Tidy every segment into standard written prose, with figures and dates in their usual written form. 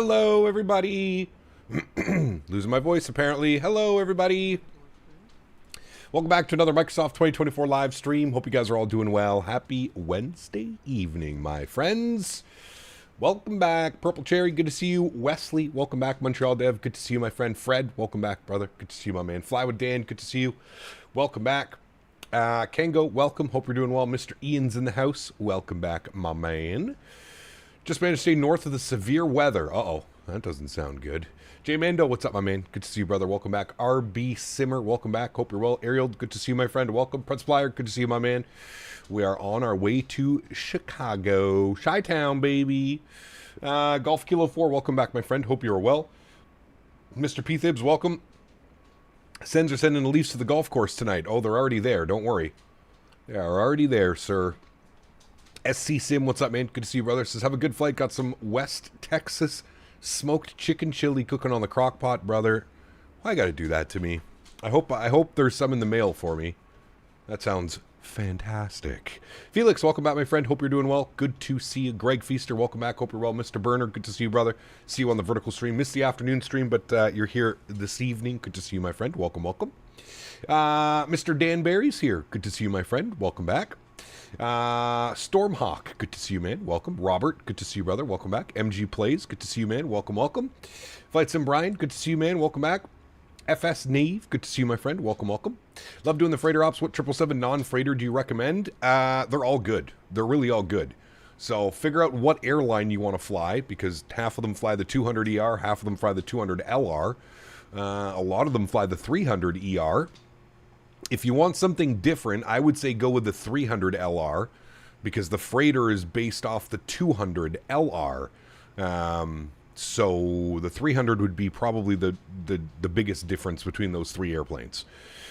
Hello, everybody. Losing my voice, apparently. Hello, everybody. Welcome back to another Microsoft 2024 live stream. Hope you guys are all doing well. Happy Wednesday evening, my friends. Welcome back. Purple Cherry, good to see you. Wesley, welcome back. Montreal Dev, good to see you, my friend. Fred, welcome back, brother. Good to see you, my man. Fly with Dan, good to see you. Welcome back. Kango, welcome. Hope you're doing well. Mr. Ian's in the house. Welcome back, my man. Just managed to stay north of the severe weather. Uh-oh, that doesn't sound good. Jay Mando, what's up, my man? Good to see you, brother. Welcome back. RB Simmer, welcome back. Hope you're well. Ariel, good to see you, my friend. Welcome. Prince Flyer, good to see you, my man. We are on our way to Chicago. Chi-Town, baby. Golf Kilo 4, welcome back, my friend. Hope you're well. Mr. P. Thibs, welcome. Sens are sending the Leafs to the golf course tonight. Oh, they're already there. Don't worry. They are already there, sir. SC Sim, what's up, man? Good to see you, brother. Says, have a good flight. Got some West Texas smoked chicken chili cooking on the crock pot, brother. Why gotta do that to me? I hope there's some in the mail for me. That sounds fantastic. Felix, welcome back, my friend. Hope you're doing well. Good to see you. Greg Feaster, welcome back. Hope you're well. Mr. Burner, good to see you, brother. See you on the vertical stream. Missed the afternoon stream, but you're here this evening. Good to see you, my friend. Welcome, welcome. Mr. Dan Barry's here. Good to see you, my friend. Welcome back. Stormhawk, good to see you, man. Welcome. Robert, good to see you, brother. Welcome back. MG Plays, good to see you, man. Welcome, welcome. Flight Sim Brian, good to see you, man. Welcome back. FS Nave, good to see you, my friend. Welcome, welcome. Love doing the freighter ops. What 777 non-freighter do you recommend? They're all good. They're really all good. So figure out what airline you want to fly, because half of them fly the 200ER, half of them fly the 200LR. A lot of them fly the 300ER. If you want something different, I would say go with the 300LR, because the freighter is based off the 200LR. So the 300 would be probably the biggest difference between those three airplanes.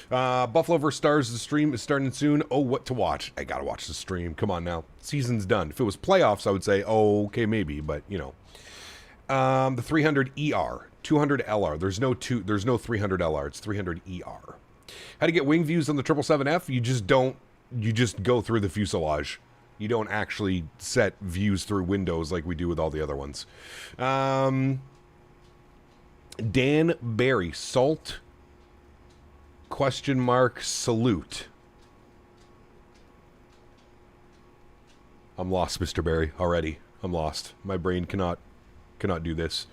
Buffalo vs. Stars, the stream is starting soon. Oh, what to watch? I gotta watch the stream. Come on now. Season's done. If it was playoffs, I would say, oh, okay, maybe, but, you know. The 300ER, 200LR. There's no 300LR. It's 300ER. How to get wing views on the 777F? You just go through the fuselage. You don't actually set views through windows like we do with all the other ones. Dan Barry, salt, ? Salute. I'm lost, Mr. Barry, already. I'm lost. My brain cannot do this.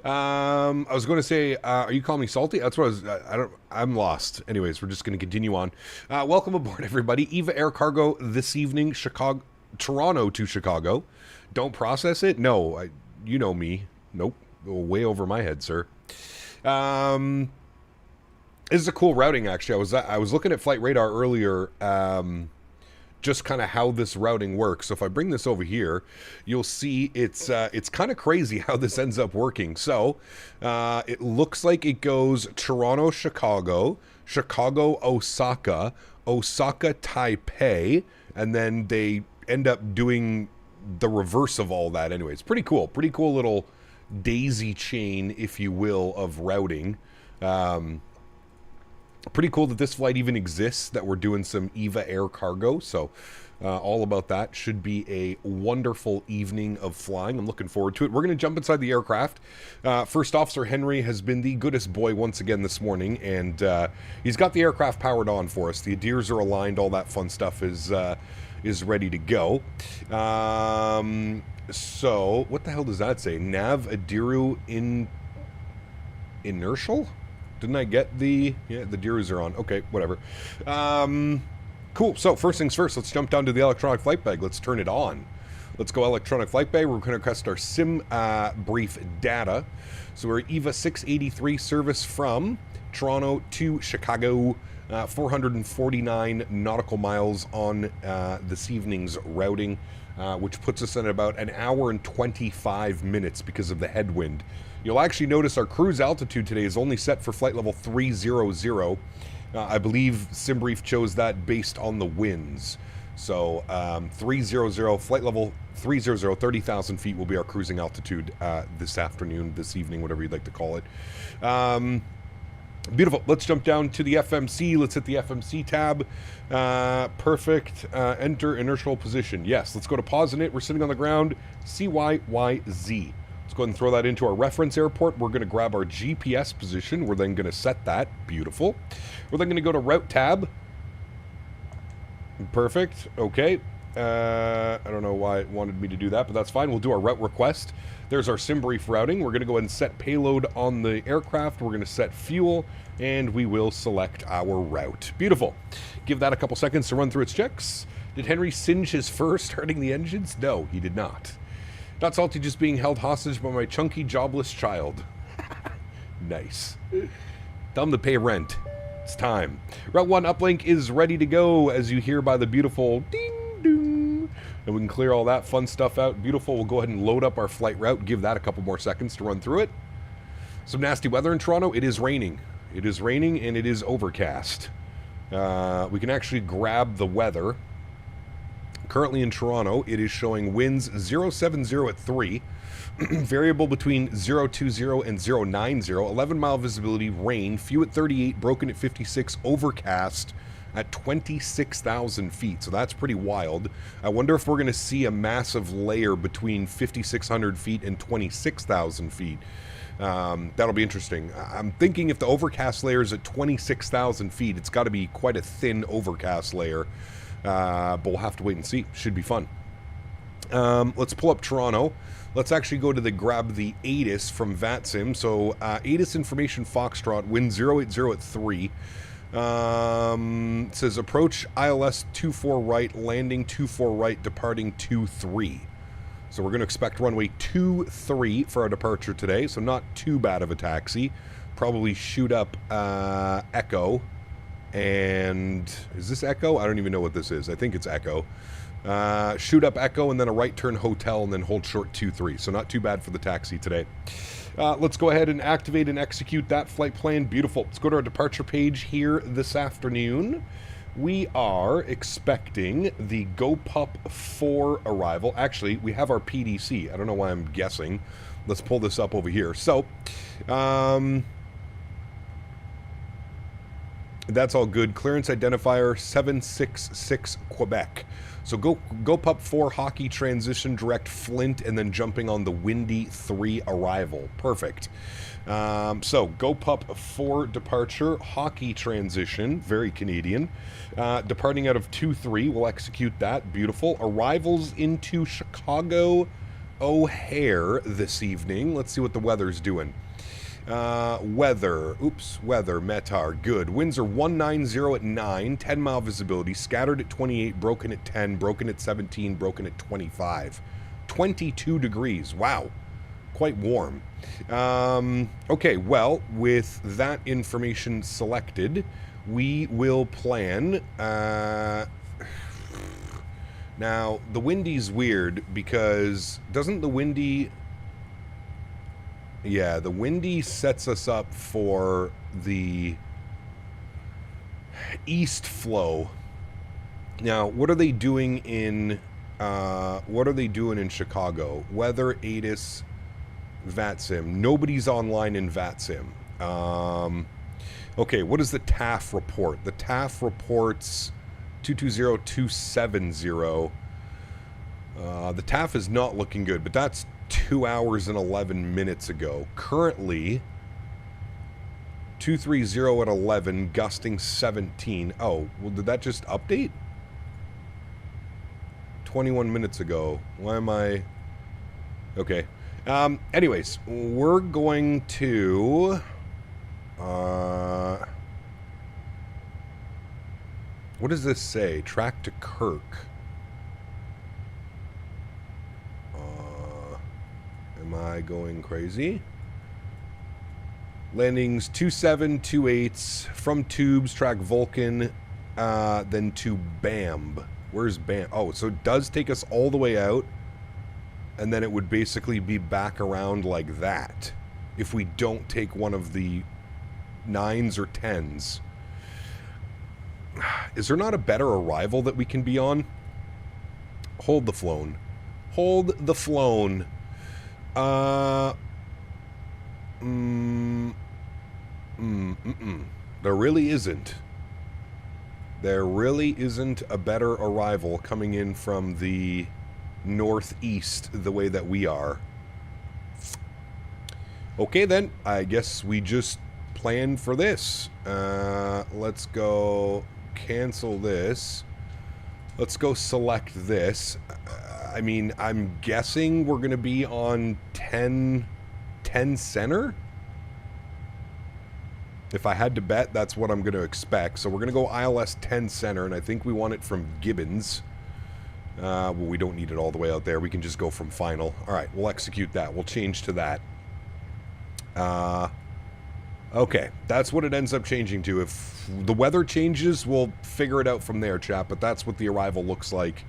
I was going to say, are you calling me salty? That's what I'm lost. Anyways, we're just going to continue on. Welcome aboard, everybody. Eva Air Cargo this evening, Toronto to Chicago. Don't process it? No, you know me. Nope. Way over my head, sir. This is a cool routing, actually. I was looking at Flight Radar earlier, just kind of how this routing works. So if I bring this over here, you'll see it's kind of crazy how this ends up working. So it looks like it goes Toronto, Chicago, Chicago, Osaka, Osaka, Taipei, and then they end up doing the reverse of all that anyway. It's pretty cool little daisy chain, if you will, of routing. Pretty cool that this flight even exists, that we're doing some Eva Air Cargo. So all about that. Should be a wonderful evening of flying. I'm looking forward to it. We're going to jump inside the aircraft. First Officer Henry has been the goodest boy once again this morning, and he's got the aircraft powered on for us. The ADIRs are aligned. All that fun stuff is ready to go. So what the hell does that say? Nav Adiru inertial? Didn't I get the... Yeah, the DIRs are on. Okay, whatever. Cool. So, first things first, let's jump down to the electronic flight bag. Let's turn it on. Let's go electronic flight bag. We're going to request our sim brief data. So, we're EVA 683 service from Toronto to Chicago. 449 nautical miles on this evening's routing, which puts us in about an hour and 25 minutes because of the headwind. You'll actually notice our cruise altitude today is only set for flight level 300. I believe SimBrief chose that based on the winds. So 300, flight level 300, 30,000 feet will be our cruising altitude this afternoon, this evening, whatever you'd like to call it. Beautiful. Let's jump down to the FMC. Let's hit the FMC tab. Perfect. Enter inertial position. Yes, let's go to pause in it. We're sitting on the ground. CYYZ. Let's go ahead and throw that into our reference airport. We're going to grab our GPS position. We're then going to set that. Beautiful. We're then going to go to Route tab. Perfect. Okay. I don't know why it wanted me to do that, but that's fine. We'll do our route request. There's our sim brief routing. We're going to go ahead and set payload on the aircraft. We're going to set fuel, and we will select our route. Beautiful. Give that a couple seconds to run through its checks. Did Henry singe his fur starting the engines? No, he did not. Not salty, just being held hostage by my chunky, jobless child. Nice. Tell him to pay rent. It's time. Route 1 uplink is ready to go, as you hear by the beautiful ding ding. And we can clear all that fun stuff out. Beautiful. We'll go ahead and load up our flight route. Give that a couple more seconds to run through it. Some nasty weather in Toronto. It is raining. It is raining and it is overcast. We can actually grab the weather. Currently in Toronto, it is showing winds 070 at 3, variable between 020 and 090, 11-mile visibility, rain, few at 38, broken at 56, overcast at 26,000 feet. So that's pretty wild. I wonder if we're going to see a massive layer between 5,600 feet and 26,000 feet. That'll be interesting. I'm thinking if the overcast layer is at 26,000 feet, it's got to be quite a thin overcast layer. But we'll have to wait and see. Should be fun. Let's pull up Toronto. Let's actually go to grab the ATIS from VATSIM. So ATIS information Foxtrot, wind 080 at 3. It says approach ILS 24 right, landing 24 right, departing 23. So we're going to expect runway 23 for our departure today. So not too bad of a taxi. Probably shoot up Echo. And is this Echo? I don't even know what this is. I think it's Echo. Shoot up Echo and then a right turn hotel and then hold short 23. So not too bad for the taxi today. Let's go ahead and activate and execute that flight plan. Beautiful. Let's go to our departure page here this afternoon. We are expecting the GoPup 4 arrival. Actually, we have our PDC. I don't know why I'm guessing. Let's pull this up over here. So, that's all good. Clearance identifier 766 Quebec. So GoPup 4 hockey transition direct Flint and then jumping on the Windy 3 arrival. Perfect. So GoPup 4 departure, hockey transition, very Canadian. Departing out of 2-3, we'll execute that. Beautiful. Arrivals into Chicago O'Hare this evening. Let's see what the weather's doing. Weather, METAR, good. Winds are 190 at 9, 10-mile visibility, scattered at 28, broken at 10, broken at 17, broken at 25. 22 degrees, wow, quite warm. Okay, well, with that information selected, we will plan, now, the Windy's weird because doesn't the Windy... Yeah, the Windy sets us up for the east flow. Now, what are they doing in Chicago? Weather, ATIS, VATSIM. Nobody's online in VATSIM. Okay, what does the TAF report? The TAF reports 220270. The TAF is not looking good, but that's 2 hours and 11 minutes ago. Currently, 230 at 11, gusting 17. Oh, well, did that just update? 21 minutes ago. Why am I... Okay. Anyways, we're going to... what does this say? Track to Kirk. Am I going crazy? Landings 2728 from Tubes, track Vulcan, then to BAMB. Where's BAMB? Oh, so it does take us all the way out, and then it would basically be back around like that if we don't take one of the 9s or 10s. Is there not a better arrival that we can be on? Hold the flown. Hold the flown. There really isn't. There really isn't a better arrival coming in from the northeast the way that we are. Okay, then. I guess we just plan for this. Let's go cancel this. Let's go select this. I mean, I'm guessing we're going to be on 10 center. If I had to bet, that's what I'm going to expect. So we're going to go ILS 10 center, and I think we want it from Gibbons. Well, we don't need it all the way out there. We can just go from final. All right, we'll execute that. We'll change to that. Okay, that's what it ends up changing to. If the weather changes, we'll figure it out from there, chat. But that's what the arrival looks like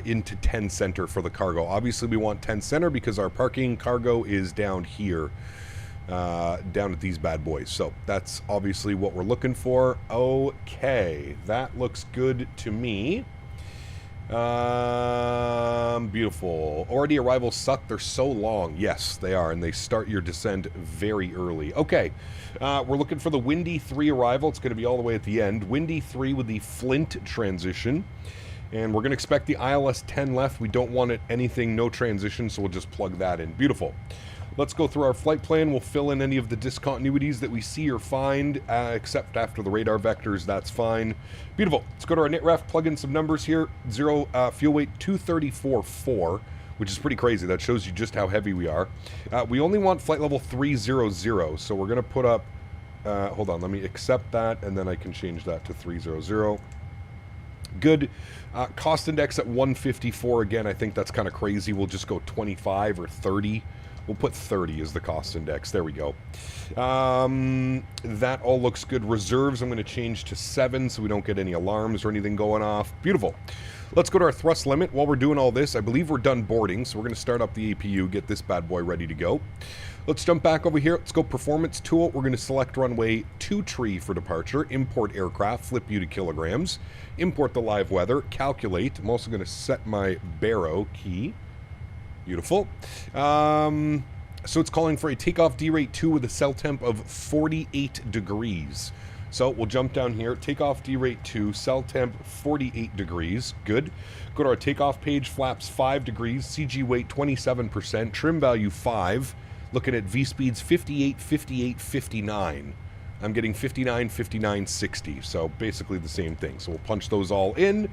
into 10 center for the cargo. Obviously, we want 10 center because our parking cargo is down here. Down at these bad boys. So that's obviously what we're looking for. Okay, that looks good to me. Beautiful. Already arrivals suck. They're so long. Yes, they are, and they start your descent very early. Okay, we're looking for the Windy 3 arrival. It's going to be all the way at the end. Windy 3 with the Flint transition. And we're going to expect the ILS 10 left. We don't want it anything, no transition, so we'll just plug that in. Beautiful. Let's go through our flight plan. We'll fill in any of the discontinuities that we see or find, except after the radar vectors. That's fine. Beautiful. Let's go to our NITREF, plug in some numbers here. Fuel weight 234.4, which is pretty crazy. That shows you just how heavy we are. We only want flight level 300, so we're going to put up... hold on, let me accept that, and then I can change that to 300. Good. Cost index at 154. Again, I think that's kind of crazy. We'll just go 25 or 30. We'll put 30 as the cost index. There we go. That all looks good. Reserves, I'm going to change to 7 so we don't get any alarms or anything going off. Beautiful. Let's go to our thrust limit. While we're doing all this, I believe we're done boarding, so we're going to start up the APU, get this bad boy ready to go. Let's jump back over here. Let's go performance tool. We're going to select runway 23 for departure. Import aircraft, flip you to kilograms. Import the live weather, calculate. I'm also going to set my baro key. Beautiful. So it's calling for a takeoff D rate 2 with a cell temp of 48 degrees. So we'll jump down here. Takeoff D rate 2, cell temp 48 degrees. Good. Go to our takeoff page. Flaps 5 degrees. CG weight 27%. Trim value 5. Looking at V speeds 58, 58, 59. I'm getting 59, 59, 60. So basically the same thing. So we'll punch those all in.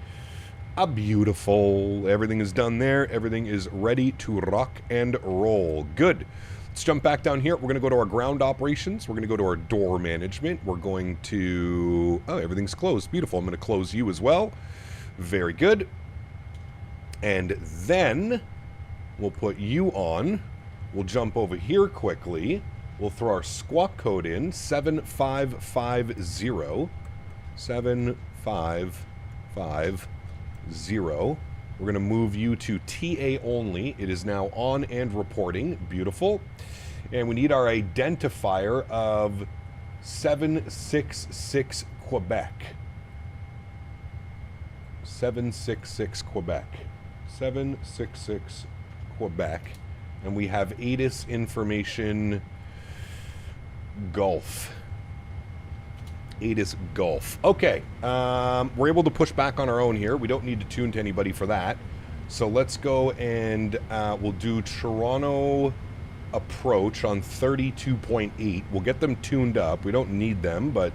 Beautiful. Everything is done there. Everything is ready to rock and roll. Good. Let's jump back down here. We're going to go to our ground operations. We're going to go to our door management. We're going to... Oh, everything's closed. Beautiful. I'm going to close you as well. Very good. And then we'll put you on. We'll jump over here quickly. We'll throw our squawk code in. 7550. 7550. We're going to move you to TA only. It is now on and reporting. Beautiful. And we need our identifier of 766 Quebec. 766 Quebec. 766 Quebec. And we have ATIS information Gulf. ATIS Gulf. Okay, we're able to push back on our own here. We don't need to tune to anybody for that. So let's go and we'll do Toronto approach on 32.8. We'll get them tuned up. We don't need them, but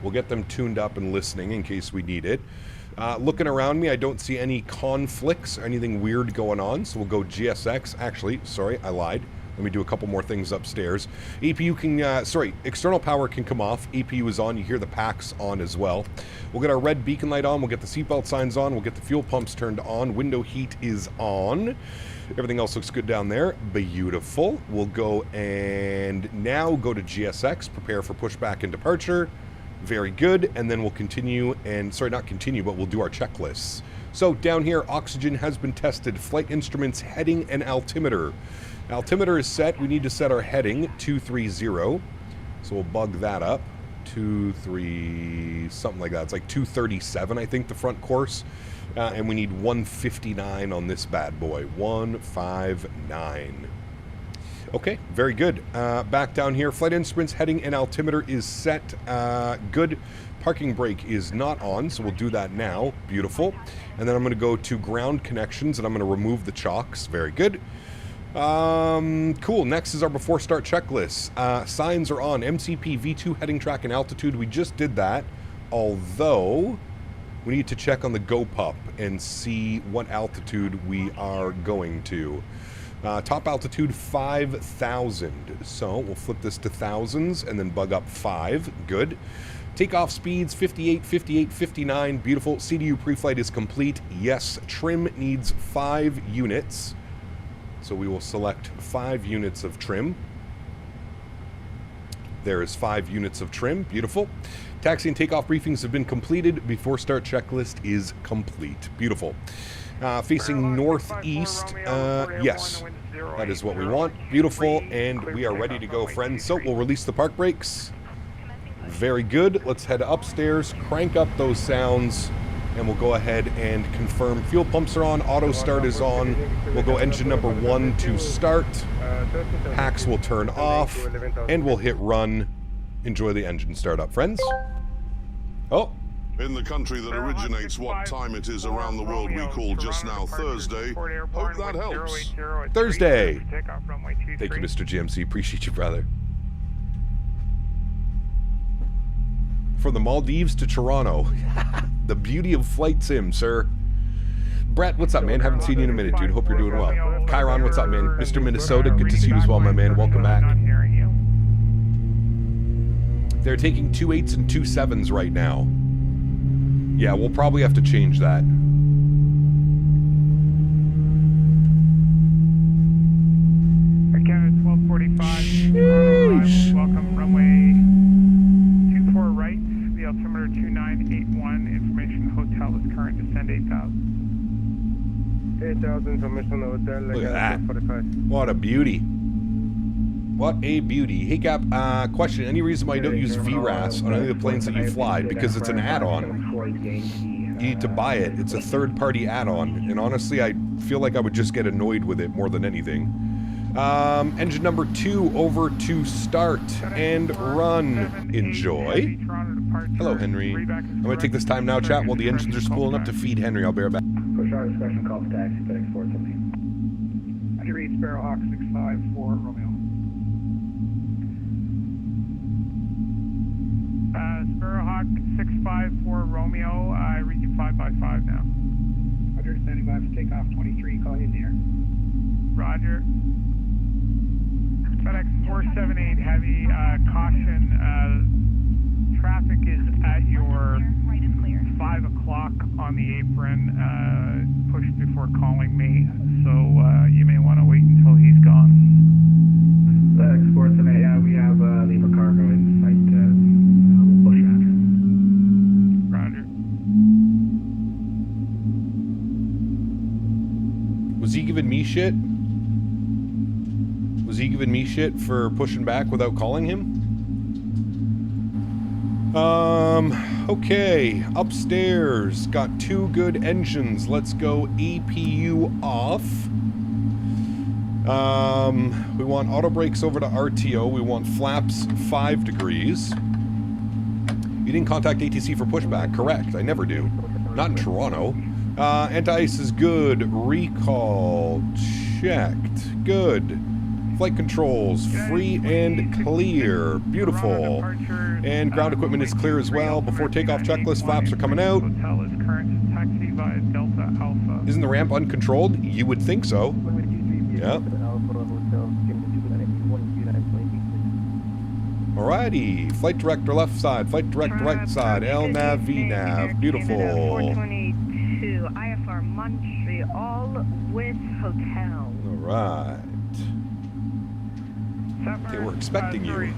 we'll get them tuned up and listening in case we need it. Looking around me, I don't see any conflicts or anything weird going on, so we'll go GSX. Actually, sorry, I lied. Let me do a couple more things upstairs. APU can, external power can come off. APU is on. You hear the packs on as well. We'll get our red beacon light on. We'll get the seatbelt signs on. We'll get the fuel pumps turned on. Window heat is on. Everything else looks good down there. Beautiful. We'll go and now go to GSX. Prepare for pushback and departure. Very good. And then we'll continue and, not continue, but we'll do our checklists. So down here, oxygen has been tested. Flight instruments, heading, and altimeter. Altimeter is set. We need to set our heading 230. So we'll bug that up. 23, something like that. It's like 237, I think, the front course. And we need 159 on this bad boy. 159. Okay, very good. Back down here, flight instruments, heading, and altimeter is set. Good. Parking brake is not on, so we'll do that now. Beautiful. And then I'm going to go to ground connections, and I'm going to remove the chocks. Very good. Cool. Next is our before start checklist. Signs are on. MCP, V2 heading track and altitude. We just did that. Although, we need to check on the GoPup and see what altitude we are going to. Top altitude 5,000. So we'll flip this to thousands and then bug up 5. Good. Takeoff speeds 58, 58, 59. Beautiful. CDU pre-flight is complete. Yes. Trim needs 5 units. So we will select 5 units of trim. There is 5 units of trim. Beautiful. Taxi and takeoff briefings have been completed. Before start checklist is complete. Beautiful. Facing northeast. Yes, that is what we want. Beautiful. And we are ready to go, friends. So we'll release the park brakes. Very good. Let's head upstairs, crank up those sounds, and we'll go ahead and confirm fuel pumps are on, auto start is on. We'll go engine number 1 to start. Hacks will turn off, and we'll hit run. Enjoy the engine startup, friends. Oh. In the country that originates what time it is around the world we call just now Thursday, hope that helps. Thursday. Thank you, Mr. GMC. Appreciate you, brother. From the Maldives to Toronto. The beauty of flight sim, sir. Brett, what's up, man? Haven't seen you in a minute, dude. Hope you're doing well. Chiron, what's up, man? Mr. Minnesota, good to see you as well, my man. Welcome back. They're taking 2 8s and 2 7s right now. Yeah, we'll probably have to change that. Again, at 12:45. Welcome, runway 24 right. The altimeter 2981. Information hotel is current. Descend 8,000. 8,000 information hotel. Look at that. 45. What a beauty. What a beauty. Hey, Cap, question. Any reason why you don't use VRAS on any of the planes that you fly? Because it's an add-on. You need to buy it. It's a third-party add-on. And honestly, I feel like I would just get annoyed with it more than anything. Engine number 2 over to start and run. Enjoy. Hello, Henry. I'm going to take this time now, chat, while the engines are spooling up to feed Henry. I'll be right back. Push our discussion call to taxi, FedEx 470. I can read Sparrowhawk 654 Romeo. Sparrowhawk 654 Romeo, I read you 5x5 now. Roger, standing by for takeoff 23, call you in the air. Roger. FedEx 478 Heavy, caution, traffic is at your 5 o'clock on the apron, push before calling me, so you may want to wait until he's gone. FedEx 478, yeah, we have Lima cargo in sight, we'll push after. Roger. Was he giving me shit? Was he giving me shit for pushing back without calling him? Okay. Upstairs. Got 2 good engines. Let's go APU off. We want auto brakes over to RTO. We want flaps 5 degrees. You didn't contact ATC for pushback. Correct. I never do. Not in Toronto. Anti-ice is good. Recall. Checked. Good. Flight controls, free and clear. Beautiful. And ground equipment is clear as well. Before takeoff checklist, flaps are coming out. Isn't the ramp uncontrolled? You would think so. Yep. Alrighty. Flight director left side, flight director right side, LNAV, VNAV. Beautiful. 422, IFR Montreal with hotel. Alright. They were expecting you.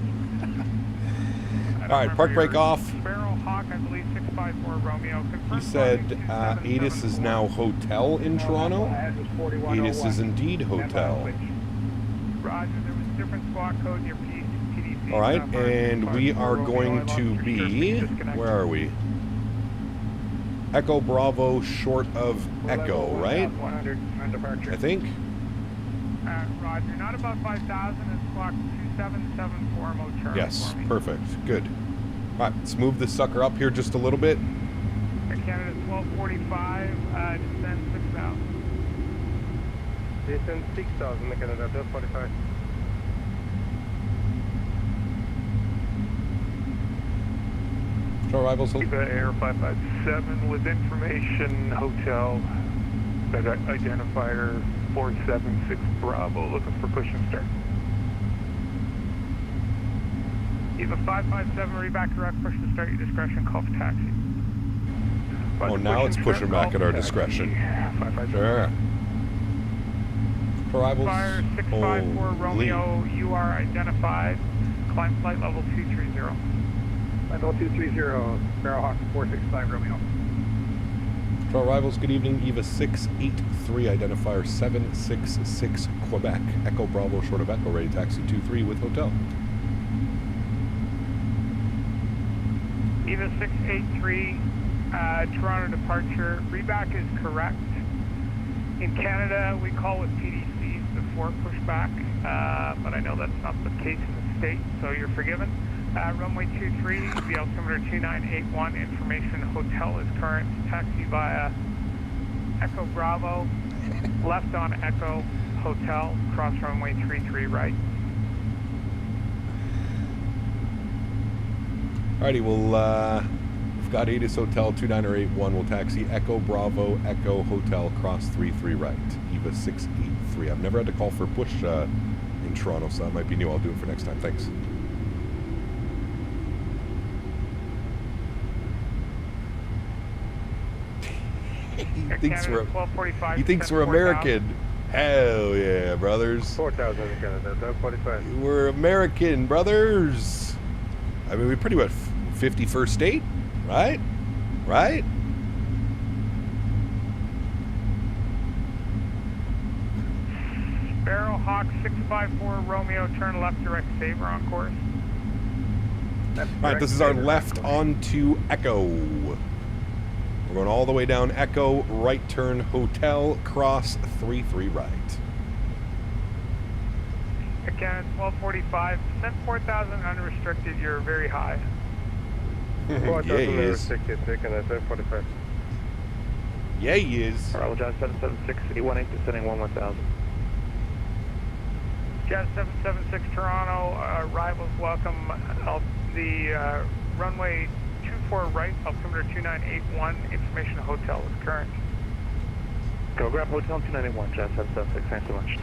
Alright, park brake off. Sparrowhawk, I believe 654 Romeo. He said ATIS is now hotel in Toronto. ATIS is indeed hotel. Roger, there was a different squawk code in your PDC. Alright, and we are going to be... Where are we? Echo Bravo short of Echo, right? I think. Roger, not above 5,000, it's clock 2774 Motor. Yes, perfect. Good. Alright, let's move this sucker up here just a little bit. Canada 1245, descend 6,000. Descent 6,000, Canada, 45. Show arrivals. Viva Air 557 with information, hotel, identifier 476 Bravo, looking for push and start. Viva 557, read back direct, push to start, your discretion, call for taxi. Oh, now it's pushing back at our discretion. Sure. Arrivals. Fire 654 Romeo, you are identified. Climb flight level 230. Level 230, Sparrow Hawk 465 Romeo. For arrivals, good evening. Eva 683, identifier 766 Quebec. Echo Bravo, short of Echo, ready taxi 23 with hotel. Eva 683, Toronto departure. Reback is correct. In Canada, we call it PDCs before pushback, but I know that's not the case in the state, so you're forgiven. Runway 23, the altimeter 2981, information hotel is current. Taxi via Echo Bravo, left on Echo Hotel, cross runway 33 right. Alrighty, we'll, we've got Aegis Hotel 2981. We'll taxi Echo Bravo, Echo Hotel, cross 33 right. Eva 683. I've never had to call for push in Toronto, so that might be new. I'll do it for next time. Thanks. He thinks we're American. Hell yeah, brothers. 4,000 Canada, 45. We're American, brothers. I mean, we pretty much 51st state, right? Right? Sparrow Hawk 654 Romeo, turn left direct saver on course. Alright, this is our left onto Echo. We're going all the way down Echo, right turn hotel, cross 33 right. Again, 1245, descent 4,000 unrestricted, you're very high. 4,000 Yeah, he is. restricted, Canada, 45. Yeah, he is. Arrival Jazz 776, 818, descending 11,000. Jazz 776 Toronto, arrivals welcome. The runway 24 right, altimeter 2981, information hotel is current. Go grab hotel 2981, Jazz 776, thanks so much.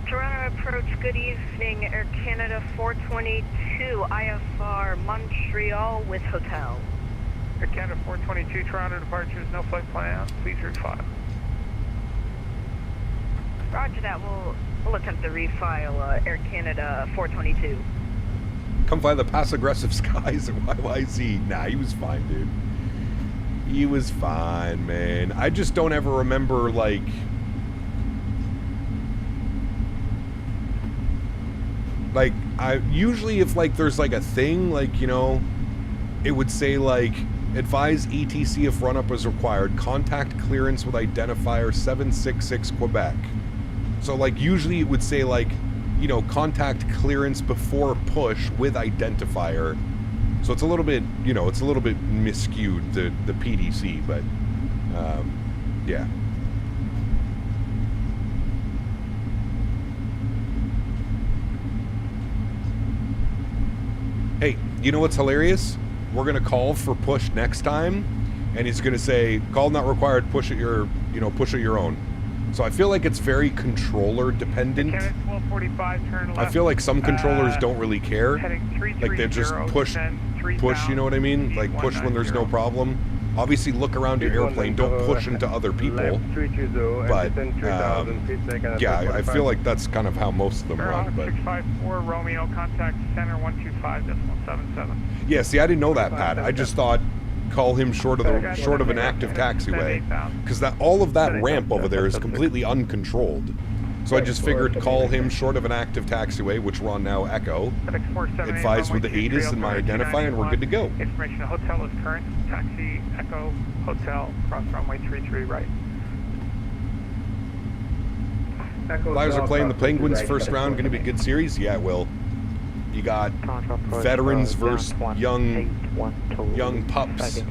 Toronto approach, good evening, Air Canada 422, IFR Montreal with hotel. Air Canada 422, Toronto departures, no flight plan, please refile. Roger that, we'll attempt to refile Air Canada 422. Come fly the passive-aggressive skies at YYZ. Nah, he was fine, dude. He was fine, man. I just don't ever remember, like... Like, usually if, like, there's, like, a thing, like, you know, it would say, like, advise ETC if run-up is required. Contact clearance with identifier 766 Quebec. So, like, usually it would say, like, you know, contact clearance before push with identifier. So it's a little bit, you know, it's a little bit miscued, the PDC, but, yeah. Hey, you know what's hilarious? We're going to call for push next time, and he's going to say, call not required, push at your, you know, push at your own. So I feel like it's very controller dependent. 1245, turn left. I feel like some controllers don't really care. Like they just push, you know what I mean? Like push when there's no problem. Obviously look around your airplane, don't push into other people. But, yeah, I feel like that's kind of how most of them run. But 654 Romeo, contact center 125.77. yeah, see, I didn't know that, Pat. I just thought call him short of an active taxiway, because that all of that ramp over there is completely uncontrolled. So I just figured call him short of an active taxiway, which we're on now Echo. Advise with the Aegis and my identifier, and we're good to go. Information hotel is current. Taxi Echo Hotel, cross runway 33 right. Flyers are playing the Penguins first round. Going to be a good series. Yeah, it will. You got veterans versus young pups.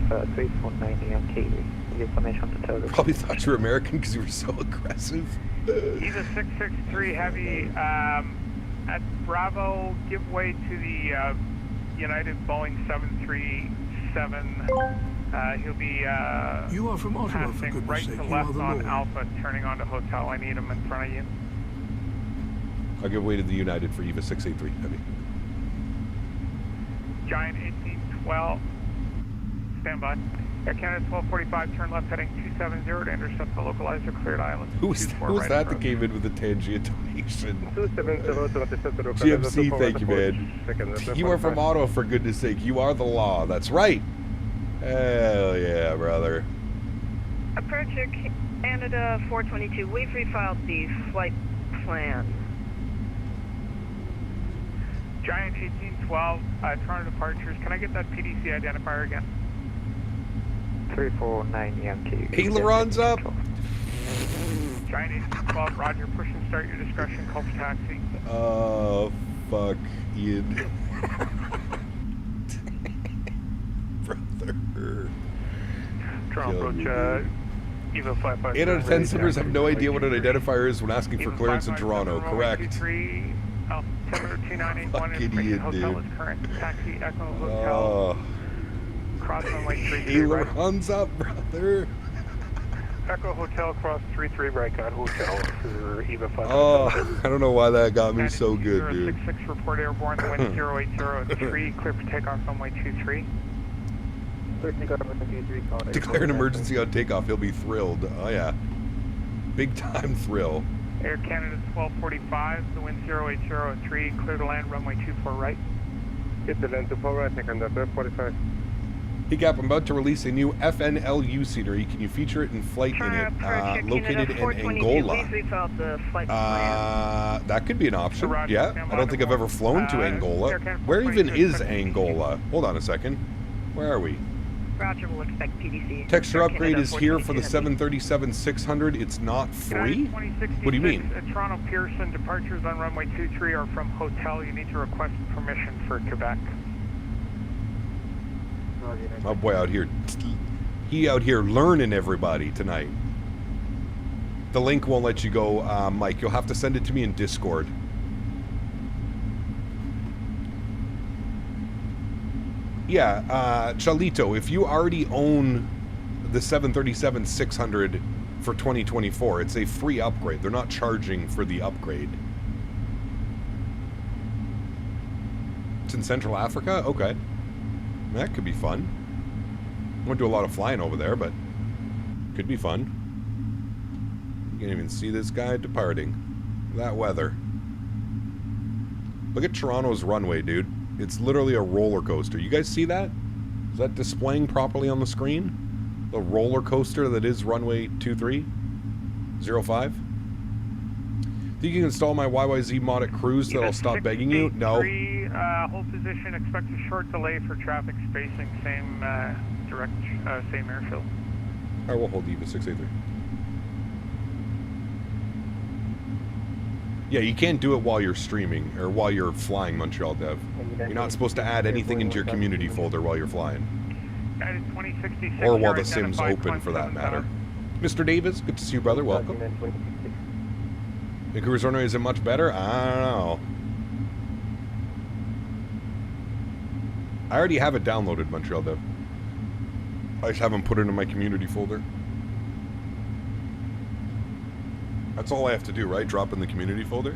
information to tell you. Probably thought you were American because you were so aggressive. EVA 663 Heavy at Bravo, give way to the United Boeing 737. He'll be You are from Ottawa, for passing goodness right sake. to You left are the on Lord. Alpha, turning onto Hotel. I need him in front of you. I'll give way to the United for EVA 683 Heavy. Giant 1812, stand by. Air Canada 1245, turn left heading 270 to intercept the localizer cleared island. Who was 24 that right that approach. came in with the tangentation? 270 GMC, thank you, man. You are from Ottawa, for goodness sake. You are the law. That's right. Hell yeah, brother. Approach Air Canada 422. We've refiled the flight plan. Giant 1812, Toronto departures. Can I get that PDC identifier again? 349 Yankee. Ailerons up. Giant 1812, roger. Push and start your discretion. Call for taxi. Oh, fuck, Ian. Brother. Toronto Kill approach, me. EVA 55. 8 out of 10 simmers have no idea what an identifier is when asking for clearance in Toronto. Correct. 23, Altimeter 2981, Fucking information idiot, hotel dude. is current. Taxi Echo Hotel, Oh, cross runway 33 right. ailerons up, brother. Echo Hotel, cross 33 right, got hotel for EVA 5. Oh, I don't know why that got me so good, dude. 66, report airborne, the wind 0803, clear for takeoff runway 23. Declare an emergency on takeoff. He'll be thrilled. Oh, yeah. Big time thrill. Air Canada 1245, the wind 0803, clear to land runway 24 right. Hit the land to 4 right, Canada 1245. Hey, Cap, I'm about to release a new FNLU scenery. Can you feature it in flight in Toronto it? approach Air Located Canada in 422. Angola. We've refiled the flight plan. That could be an option. Roger, Yeah, stand I by don't think I've ever flown to Air Angola. Canada Where even 422, is expect Angola? Hold on a second. Where are we? Roger, we'll expect PDC. Texture Air upgrade Canada is here for the 422 737-600. It's not free? What do you mean? Toronto Pearson departures on runway 23 are from hotel. You need to request permission for Quebec. My boy out here. He out here learning everybody tonight. The link won't let you go, Mike. You'll have to send it to me in Discord. Yeah, Chalito, if you already own the 737-600 for 2024, it's a free upgrade. They're not charging for the upgrade. It's in Central Africa? Okay. That could be fun. I won't do a lot of flying over there, but could be fun. You can't even see this guy departing. That weather. Look at Toronto's runway, dude. It's literally a roller coaster. You guys see that? Is that displaying properly on the screen? The roller coaster that is runway 2305? Think you can install my YYZ mod at cruise so that I'll stop begging you? No. Hold position, expect a short delay for traffic spacing, same same airfield. Alright, we'll hold EVA 683. Yeah, you can't do it while you're streaming, or while you're flying Montreal Dev. You're not supposed to add anything into your community folder while you're flying. United 2066, Or while you're the sim's identified open, for that 27 matter. Mr. Davis, good to see you, brother. Welcome. Vancouver's runway isn't much better? I don't know. I already have it downloaded, Montreal Dev. I just haven't put it in my community folder. That's all I have to do, right? Drop in the community folder?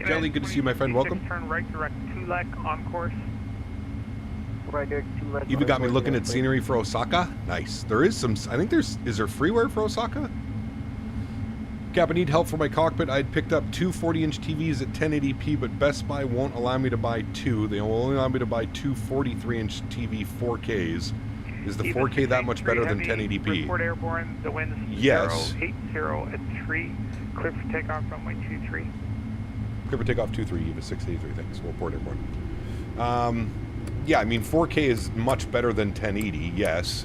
Jelly, good to see you, my friend. Welcome. Turn right, direct 2-leg on course. Right there, 2 left. You've got me looking at scenery for Osaka. Nice. There is some, I think is there freeware for Osaka? Cap, I need help for my cockpit. I had picked up two 40-inch TVs at 1080p, but Best Buy won't allow me to buy two. They will only allow me to buy two 43-inch TV 4Ks. Is the 4K that much better than 1080p? Report airborne, the wind's Yes. 080 at 3, clear for takeoff runway 23. Clear for takeoff 23, Eva 683, thanks. We'll report airborne. Yeah, I mean, 4K is much better than 1080, yes.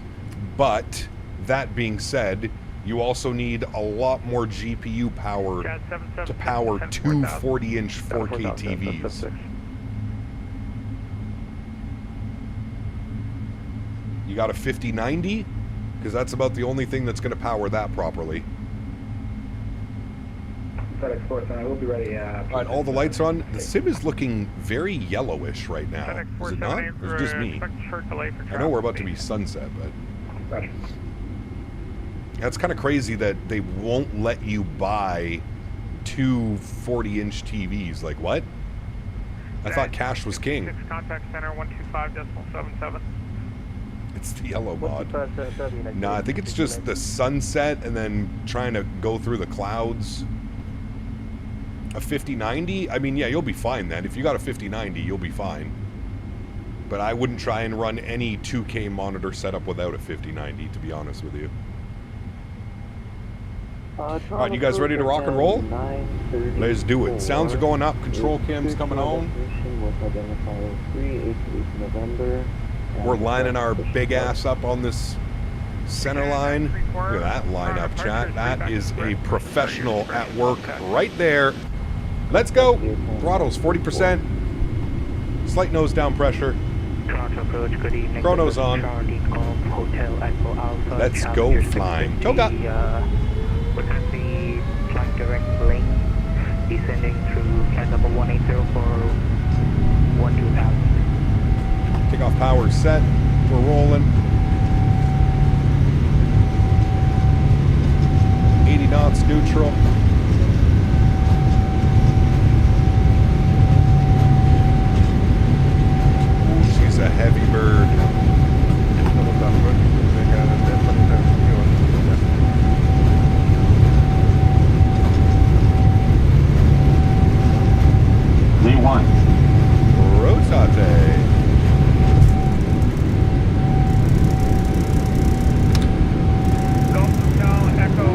But, that being said, you also need a lot more GPU power to power two 40-inch 4K TVs. You got a 5090? Because that's about the only thing that's going to power that properly. FedEx 410, I will be ready. All right, all the lights on. The sim is looking very yellowish right now. Is it not? Or is it just me? I know we're about to be sunset, but... Roger. That's kind of crazy that they won't let you buy two 40-inch TVs. Like, what? I thought cash was king. Contact center 125.77. It's the yellow mod. No, I think it's just the sunset and then trying to go through the clouds. A 5090? I mean, yeah, you'll be fine then. If you got a 5090, you'll be fine. But I wouldn't try and run any 2K monitor setup without a 5090, to be honest with you. All right, you guys ready to rock and roll? Let's do it. Sounds are going up. Control cam's coming on. We're lining our big ass up on this center line. Look at that lineup, chat. That is a professional at work right there. Let's go. Throttle's 40%. Slight nose down pressure. Chrono's on. Let's go flying. Toga. We're currently flying direct lane, descending through flight level 180 for 12,000. Takeoff power set. We're rolling. 80 knots neutral. Ooh, she's a heavy bird. V1. Rotate.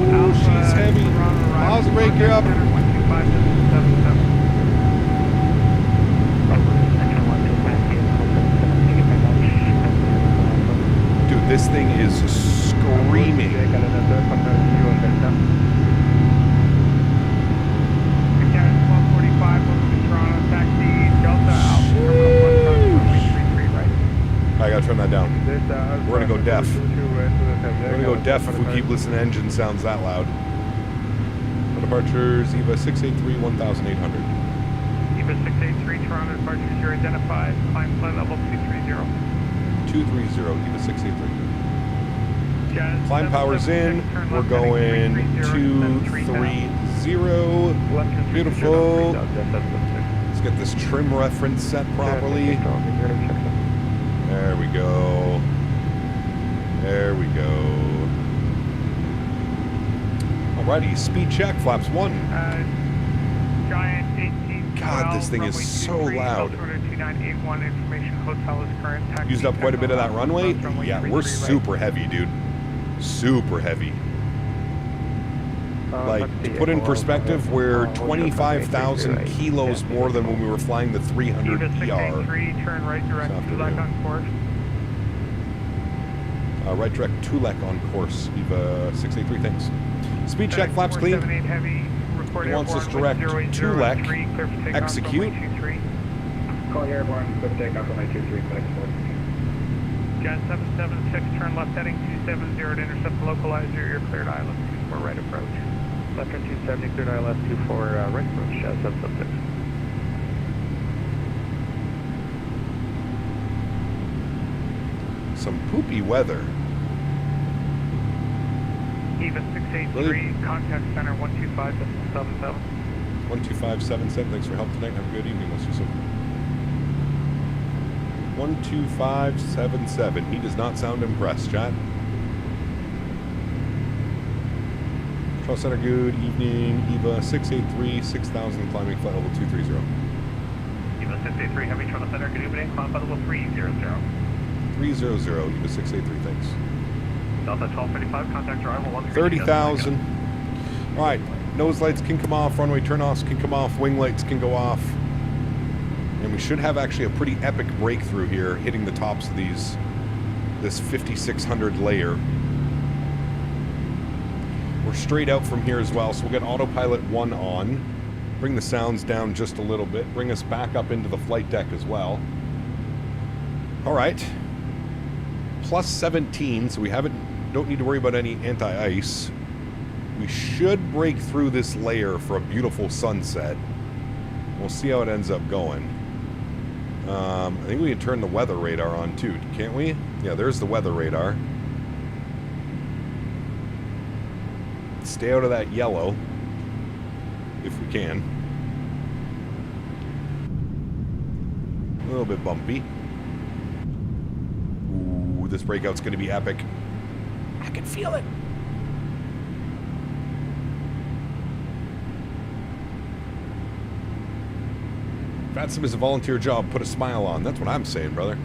Ooh, she's heavy. Miles and brake, you're up. Dude, this thing is screaming. I gotta turn that down. We're gonna go deaf. We're gonna go deaf if we keep listening to engine sounds that loud. For departures, EVA 683, 1800. EVA 683, Toronto departures, you're identified. Climb flight level 230. 230, EVA 683. Climb power's in. We're going 230. Beautiful. Let's get this trim reference set properly. There we go. There we go. Alrighty, speed check, flaps 1. Giant 18. God, this thing is so loud. 2981 information hotel is current. Used up quite a bit of that runway. Yeah, we're super heavy, dude. Super heavy. Like, to put in perspective, we're 25,000 kilos more than when we were flying the 300 ER. Turn right direct, Tulek on course. Right direct, Tulek on course. EVA 683, thanks. Speed check, flaps clean. He wants us direct Tulek. Execute. Call airborne, quick takeoff on my 23, FedEx 410. Jet 776, turn left heading 270 to intercept the localizer. You're cleared island 24 right approach. Left turn 270, cleared ILS 24 right approach, Jet 776. Some poopy weather. EVA 683, really? Contact center 125.77. 12577, thanks for help tonight. Have a good evening, Mr. Souza. 12577. He does not sound impressed, chat. Control center, good evening. EVA 683, 6000, climbing flight level 230. EVA 683, heavy control center, good evening, climb flight level 300. 300, EVA 683, thanks. Delta 1255, contact arrival 1. 30,000. All right, nose lights can come off, runway turn-offs can come off, wing lights can go off. And we should have actually a pretty epic breakthrough here, hitting the tops of this 5600 layer. We're straight out from here as well, so we'll get autopilot 1 on. Bring the sounds down just a little bit. Bring us back up into the flight deck as well. All right. Plus 17, so we don't need to worry about any anti-ice. We should break through this layer for a beautiful sunset. We'll see how it ends up going. I think we can turn the weather radar on too, can't we? Yeah, there's the weather radar. Stay out of that yellow, if we can. A little bit bumpy. Ooh, this breakout's going to be epic. I can feel it. Faten is a volunteer job. Put a smile on. That's what I'm saying, brother.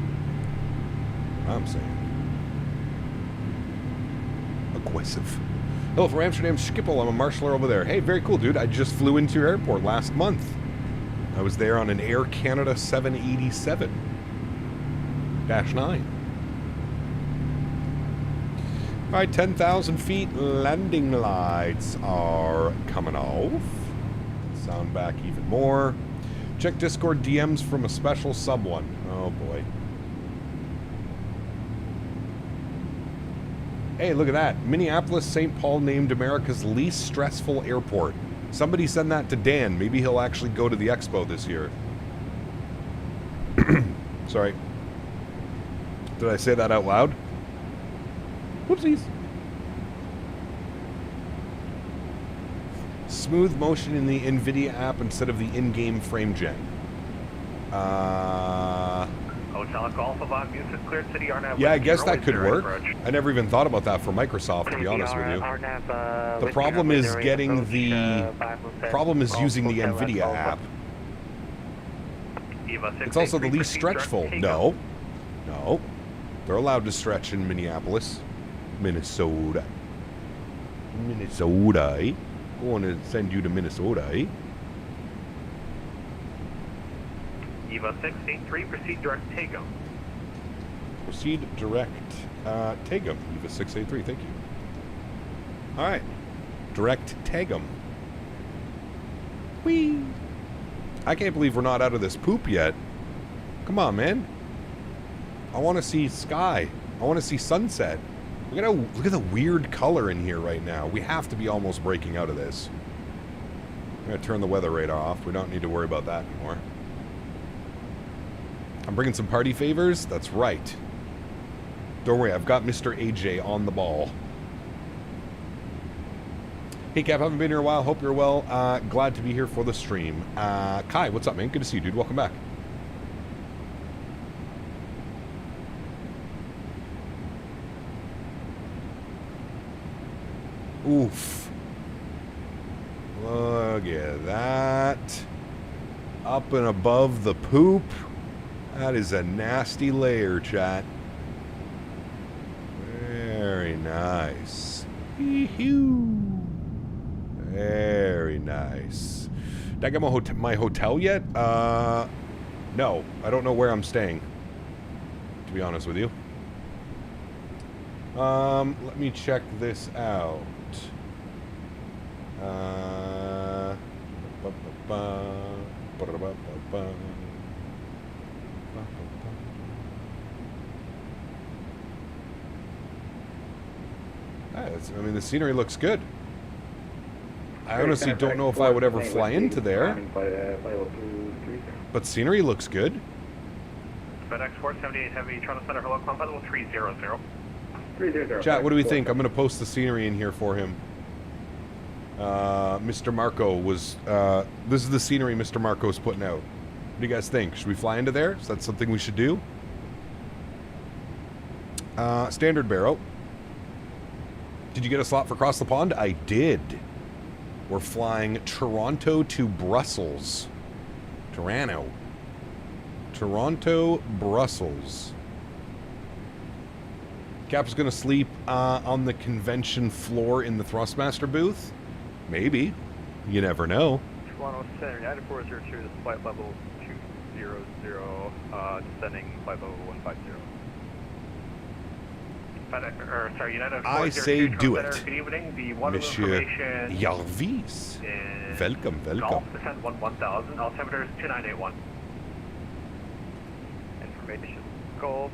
I'm saying. Aggressive. Hello from Amsterdam Schiphol. I'm a marshaller over there. Hey, very cool, dude. I just flew into your airport last month. I was there on an Air Canada 787-9. All right, 10,000 feet. Landing lights are coming off. Sound back even more. Check Discord DMs from a special sub one. Oh, boy. Hey, look at that. Minneapolis, St. Paul named America's least stressful airport. Somebody send that to Dan. Maybe he'll actually go to the expo this year. Sorry. Did I say that out loud? Whoopsies. Smooth motion in the NVIDIA app instead of the in-game frame gen. Hotel Golf Avant, Music Cleared City, RNAV. Yeah, I guess that could work. I never even thought about that for Microsoft, to be honest with you. The problem is getting the... problem is using the NVIDIA app. It's also the least stretchful. No. No. They're allowed to stretch in Minneapolis. Minnesota. Minnesota, eh? I want to send you to Minnesota, eh? EVA 683, proceed direct Takeoff. Proceed direct Takeoff. EVA 683, thank you. Alright. Direct Takeoff. Whee! I can't believe we're not out of this poop yet. Come on, man. I want to see sky. I want to see sunset. Look at the weird color in here right now. We have to be almost breaking out of this. I'm going to turn the weather radar off. We don't need to worry about that anymore. I'm bringing some party favors? That's right. Don't worry, I've got Mr. AJ on the ball. Hey, Cap, haven't been here a while. Hope you're well. Glad to be here for the stream. Kai, what's up, man? Good to see you, dude. Welcome back. Oof. Look at that. Up and above the poop. That is a nasty layer, chat. Very nice. Very nice. Did I get my hotel yet? No. I don't know where I'm staying, to be honest with you. Let me check this out. I mean, the scenery looks good. I honestly don't know if I would ever fly into there, but scenery looks good. FedEx 478 Heavy, Toronto Center, hello, climb level 300. 300. Chat, what do we think? I'm going to post the scenery in here for him. Mr. Marco was... this is the scenery Mr. Marco's putting out. What do you guys think? Should we fly into there? Is that something we should do? Standard Barrow. Did you get a slot for Across the Pond? I did. We're flying Toronto to Brussels. Toronto, Brussels. Cap is going to sleep on the convention floor in the Thrustmaster booth. Maybe. You never know. 107, United 402, this is flight level 200, descending flight level 150. I say do it. Good evening. The one Monsieur information Jarvis. is Welcome, welcome. Golf, descend 1000, altimeter is 2981. Information, Golf,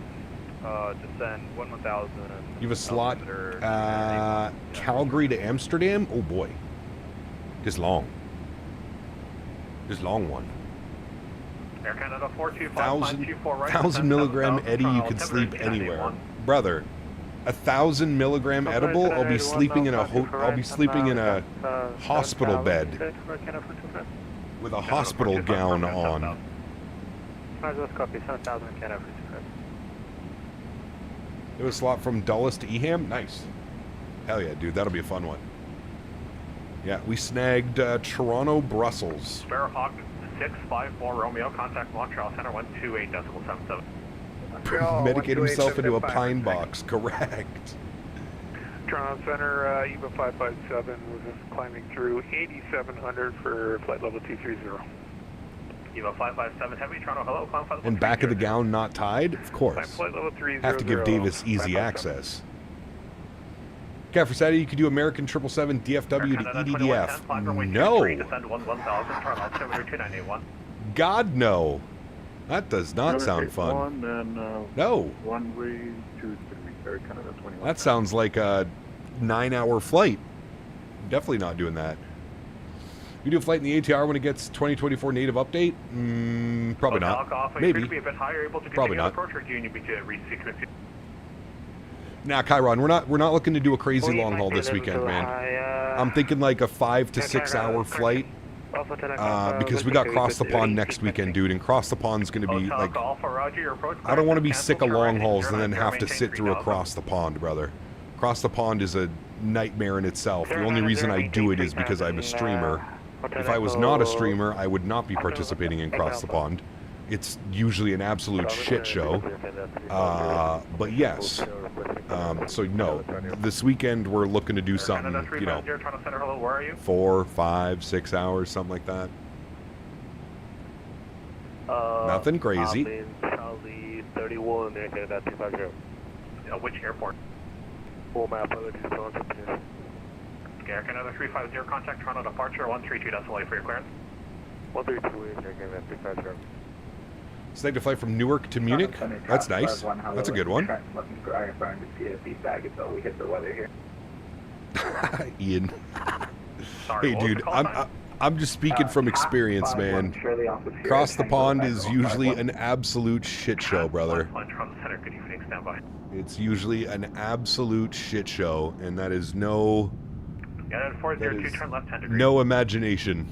descend 1000. You have a slot, Calgary to Amsterdam? Oh boy. This long. This long one. Air Canada 425, 1,000 milligram Eddie, you could sleep anywhere. Brother, 1,000 milligram edible, I'll be sleeping in a hospital bed with a hospital gown on. It was a slot from Dulles to Eham? Nice. Hell yeah, dude, that'll be a fun one. Yeah, we snagged Toronto, Brussels. Sparrowhawk 654 Romeo, contact Montreal Center 128.77. Medicate himself into a pine box, correct. Toronto Center, EVA 557 was just climbing through 8700 for flight level 230. EVA 557 Heavy, Toronto, hello, climb flight level And back of the gown not tied? Of course. Flight level 300. Have to give Davis easy access. Okay, for Saturday, you could do American 777 DFW to EDDF. No. God, no. That does not sound fun. No. That sounds like a 9-hour flight. Definitely not doing that. You do a flight in the ATR when it gets 2024 native update? Probably not. Maybe. Probably not. Nah, Chiron, we're not looking to do a crazy long haul this weekend, man. I'm thinking like a 5 to 6 hour flight. Because we got Cross the Pond next weekend, dude, and Cross the Pond's going to be like... I don't want to be sick of long hauls and then have to sit through Across the Pond, brother. Cross the Pond is a nightmare in itself. The only reason I do it is because I'm a streamer. If I was not a streamer, I would not be participating in Cross the Pond. It's usually an absolute shit show. But yes. So no, this weekend we're looking to do something, you know, 4, 5, 6 hours, something like that. Nothing crazy. Which airport? Air Canada 350, contact Toronto departure 132.8 for your clearance. 132, Snag to flight from Newark to Munich. That's nice. That's a good one. Ian. Hey, dude, I'm just speaking from experience, man. Cross the Pond is usually an absolute shit show, brother. It's usually an absolute shit show, and that is no imagination.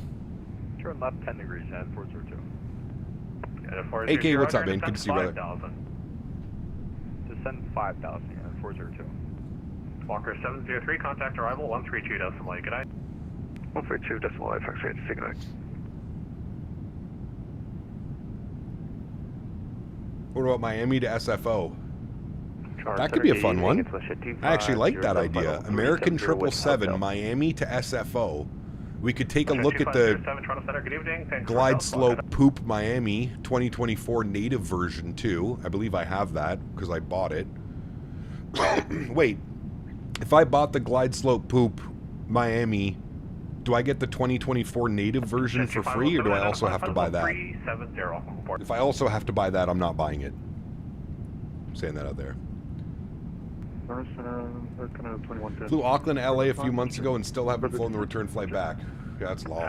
Turn left 10 degrees, and 402. AK, what's up, man? Good to see you, brother. Descend 5,000, yeah, 402. Walker 703, contact arrival 132.8. Good night. 132.8, Fox 8, signal. What about Miami to SFO? That could be a fun one. I actually like that idea. American 777, Miami to SFO. We could take a look at the Glide Slope Poop Miami 2024 native version too. I believe I have that because I bought it. Wait, if I bought the Glide Slope Poop Miami, do I get the 2024 native version for free, or do I also have to buy that? If I also have to buy that, I'm not buying it. I'm saying that out there. Flew Auckland to LA a few months ago and still haven't flown the return flight back. Yeah, that's long.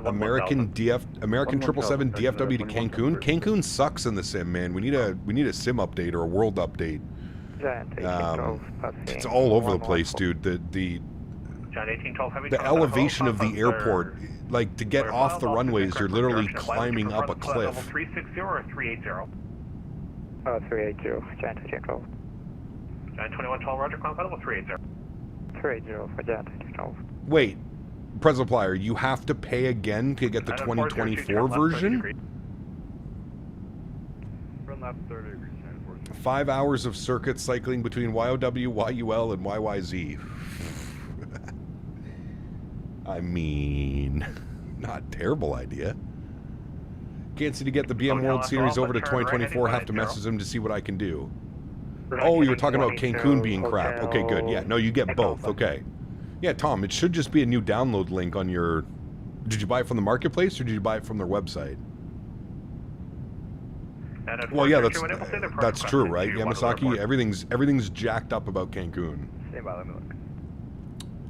American 777 DFW to Cancun. Cancun sucks in the sim, man. We need a sim update or a world update. It's all over the place, dude. The elevation of the airport, like to get off the runways, you're literally climbing up a cliff. 360 or 380? 380, Giant Take Off. 2112, roger, climb level 380. 380 for Giant Take Off. Wait, Presupplier, you have to pay again to get the 2024 version? 5 hours of circuit cycling between YOW, YUL, and YYZ. I mean, not a terrible idea. Can't seem to get the BM World Series over to 2024. Have to message them to see what I can do. Oh, you were talking about Cancun being crap. Okay, good. Yeah, no, you get both. Okay. Yeah, Tom, it should just be a new download link on your... Did you buy it from the marketplace or did you buy it from their website? Well, yeah, that's true, right? Yamasaki, everything's jacked up about Cancun. Stand by, let me look.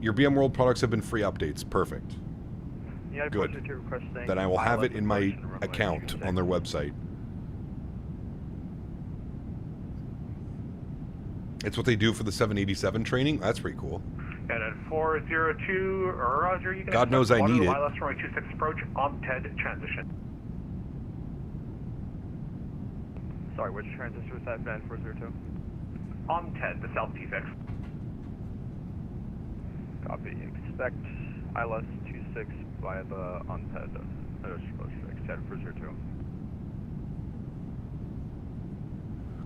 Your BM World products have been free updates. Perfect. Good. Then I will have it in my account on their website. It's what they do for the 787 training. That's pretty cool. And at 402, Roger, you can God knows I need it. ILS runway 26 approach on TED transition. Sorry, which transition was that, Ben 402? On TED, the South T6. Copy. Expect ILS 26 via the on TED. TED 402.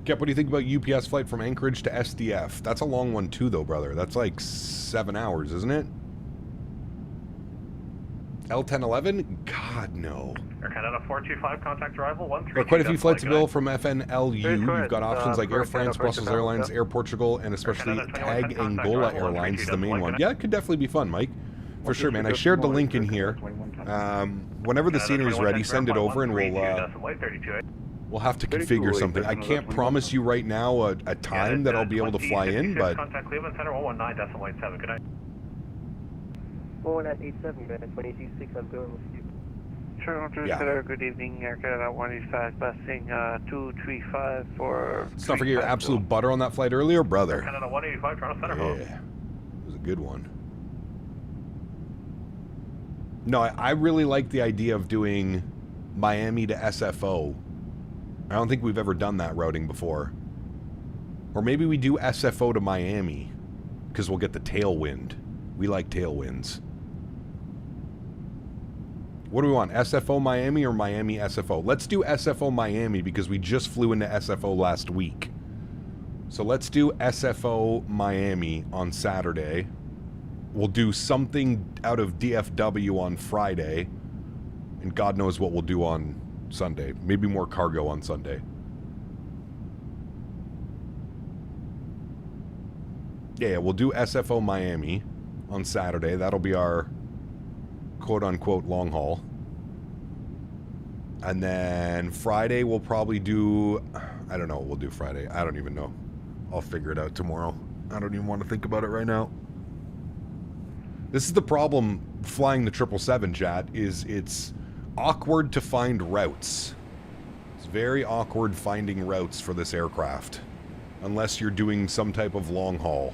Kep, what do you think about UPS flight from Anchorage to SDF? That's a long one too, though, brother. That's like 7 hours, isn't it? L1011? God, no. Air Canada 425, contact arrival 13. There are quite a few flights available from FNLU. You've got options like Air France, Brussels Airlines, Air Portugal, and especially Tag Angola Airlines is the main one. Yeah, it could definitely be fun, Mike. For sure, man. I shared the link in here. Whenever the scenery is ready, send it over and we'll have to configure something. I can't promise you right now a time that I'll be able to fly in, but... Contact Cleveland Center 119.87. Good night. 187, good night. 22.6, I'm going with you. Toronto Center, good evening. Air Canada 185, busing 235 for... Let's not forget your absolute butter on that flight earlier, brother. Air Canada 185, Toronto Center. Yeah, it was a good one. No, I really like the idea of doing Miami to SFO. I don't think we've ever done that routing before. Or maybe we do SFO to Miami, because we'll get the tailwind. We like tailwinds. What do we want, SFO Miami or Miami SFO? Let's do SFO Miami because we just flew into SFO last week. So let's do SFO Miami on Saturday. We'll do something out of DFW on Friday. And God knows what we'll do on Sunday. Maybe more cargo on Sunday. Yeah, we'll do SFO Miami on Saturday. That'll be our quote-unquote long haul. And then Friday we'll probably do... I don't know what we'll do Friday. I don't even know. I'll figure it out tomorrow. I don't even want to think about it right now. This is the problem flying the 777, chat, is it's awkward to find routes. It's very awkward finding routes for this aircraft. Unless you're doing some type of long haul.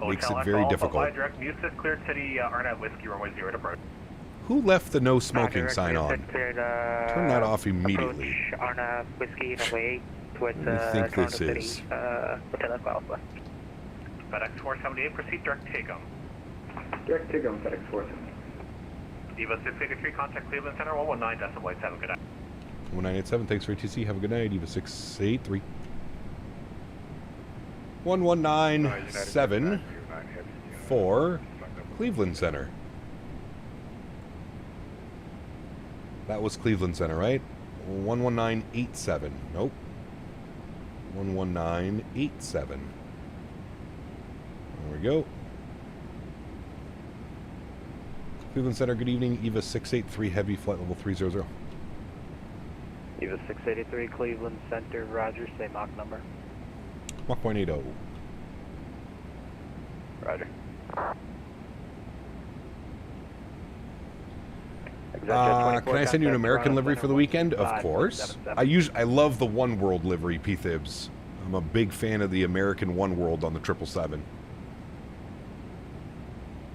Makes it very difficult. Direct Music, cleared city, Arnett Whiskey, runway 0 to approach. Who left the no smoking sign on? Turn that off immediately. Arnett Whiskey, runway 8 towards what do you think this is? FedEx 478, proceed direct takeoff. Direct takeoff, FedEx 478. Diva 683, contact Cleveland Center 119.87. Good night. 1987, thanks for ATC. Have a good night. Diva 683. 1197 for Cleveland Center. That was Cleveland Center, right? 11987. Nope. 11987. There we go. Cleveland Center, good evening. EVA 683 Heavy, flight level 300. EVA 683 Cleveland Center, roger, same Mach number. Mach 0.80. Roger. Can I send you an American livery for the weekend? Of course. I love the One World livery, P-Thibs. I'm a big fan of the American One World on the 777.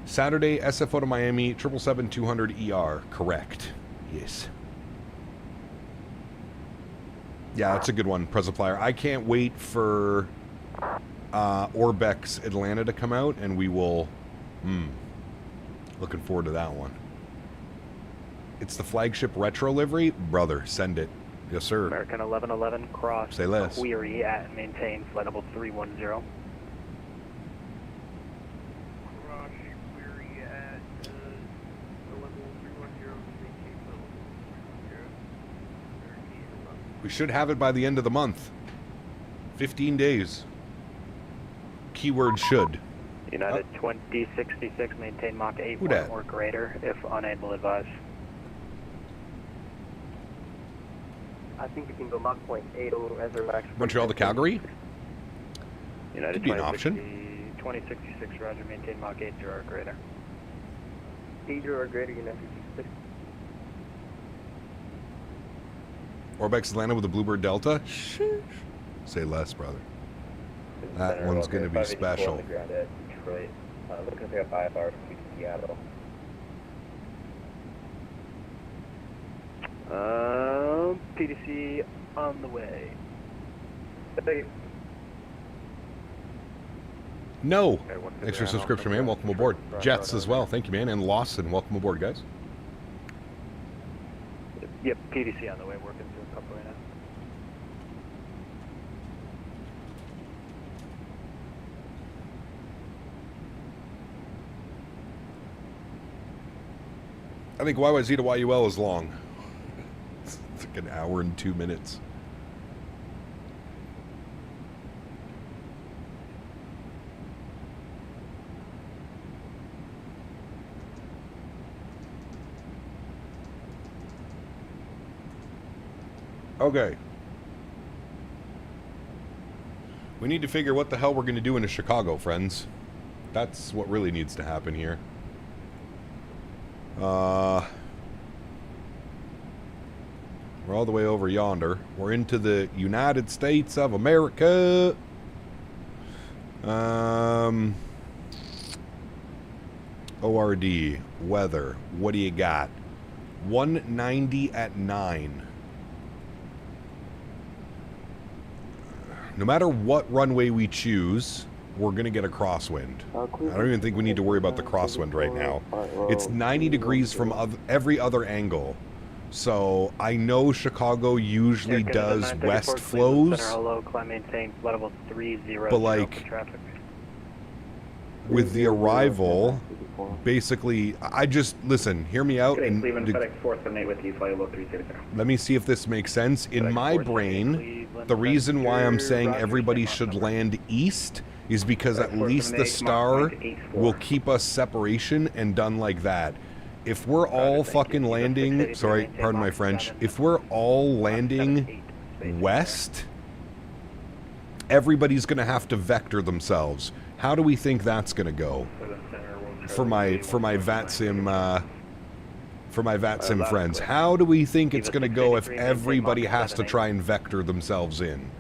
Saturday, SFO to Miami, 777-200 ER. Correct. Yes. Yeah, that's a good one, Presupplier. I can't wait for Orbex Atlanta to come out, and we will... Looking forward to that one. It's the flagship retro livery? Brother, send it. Yes, sir. American 1111, cross Say less. query at maintain flight level 310. Cross query at level 310, maintain level 310. We should have it by the end of the month. 15 days. Keyword should. United 2066, maintain Mach 8 or greater, if unable, advise. I think we can go Mach 0.8 as our max. Montreal to Calgary? United Could be an option. 2066, roger, maintain Mach 8 or greater. 8 or greater, United 66. Orbex landed with a Bluebird Delta? Say less, brother. That one's going to be special. Detroit. Looking to pick up IFR from Seattle. PDC on the way. No. Thanks for your subscription, man. Welcome aboard. Jets as well. Thank you, man. And Lawson, welcome aboard, guys. Yep, PDC on the way. Working through a couple right now. I think YYZ to YUL is long. It's like an hour and 2 minutes. Okay. We need to figure what the hell we're going to do in Chicago, friends. That's what really needs to happen here. We're all the way over yonder. We're into the United States of America. ORD, weather. What do you got? 190 at 9. No matter what runway we choose, we're going to get a crosswind. I don't even think we need to worry about the crosswind right now. It's 90 degrees from every other angle. So I know Chicago usually does west flows, but like with the arrival, basically, I just, listen, hear me out. And let me see if this makes sense. In my brain, the reason why I'm saying everybody should land east is because at least the star will keep us separation and done like that. If we're all fucking landing, sorry, pardon my French, if we're all landing west, everybody's going to have to vector themselves. How do we think that's going to go? For my VATSIM friends, how do we think it's going to go if everybody has to try and vector themselves in?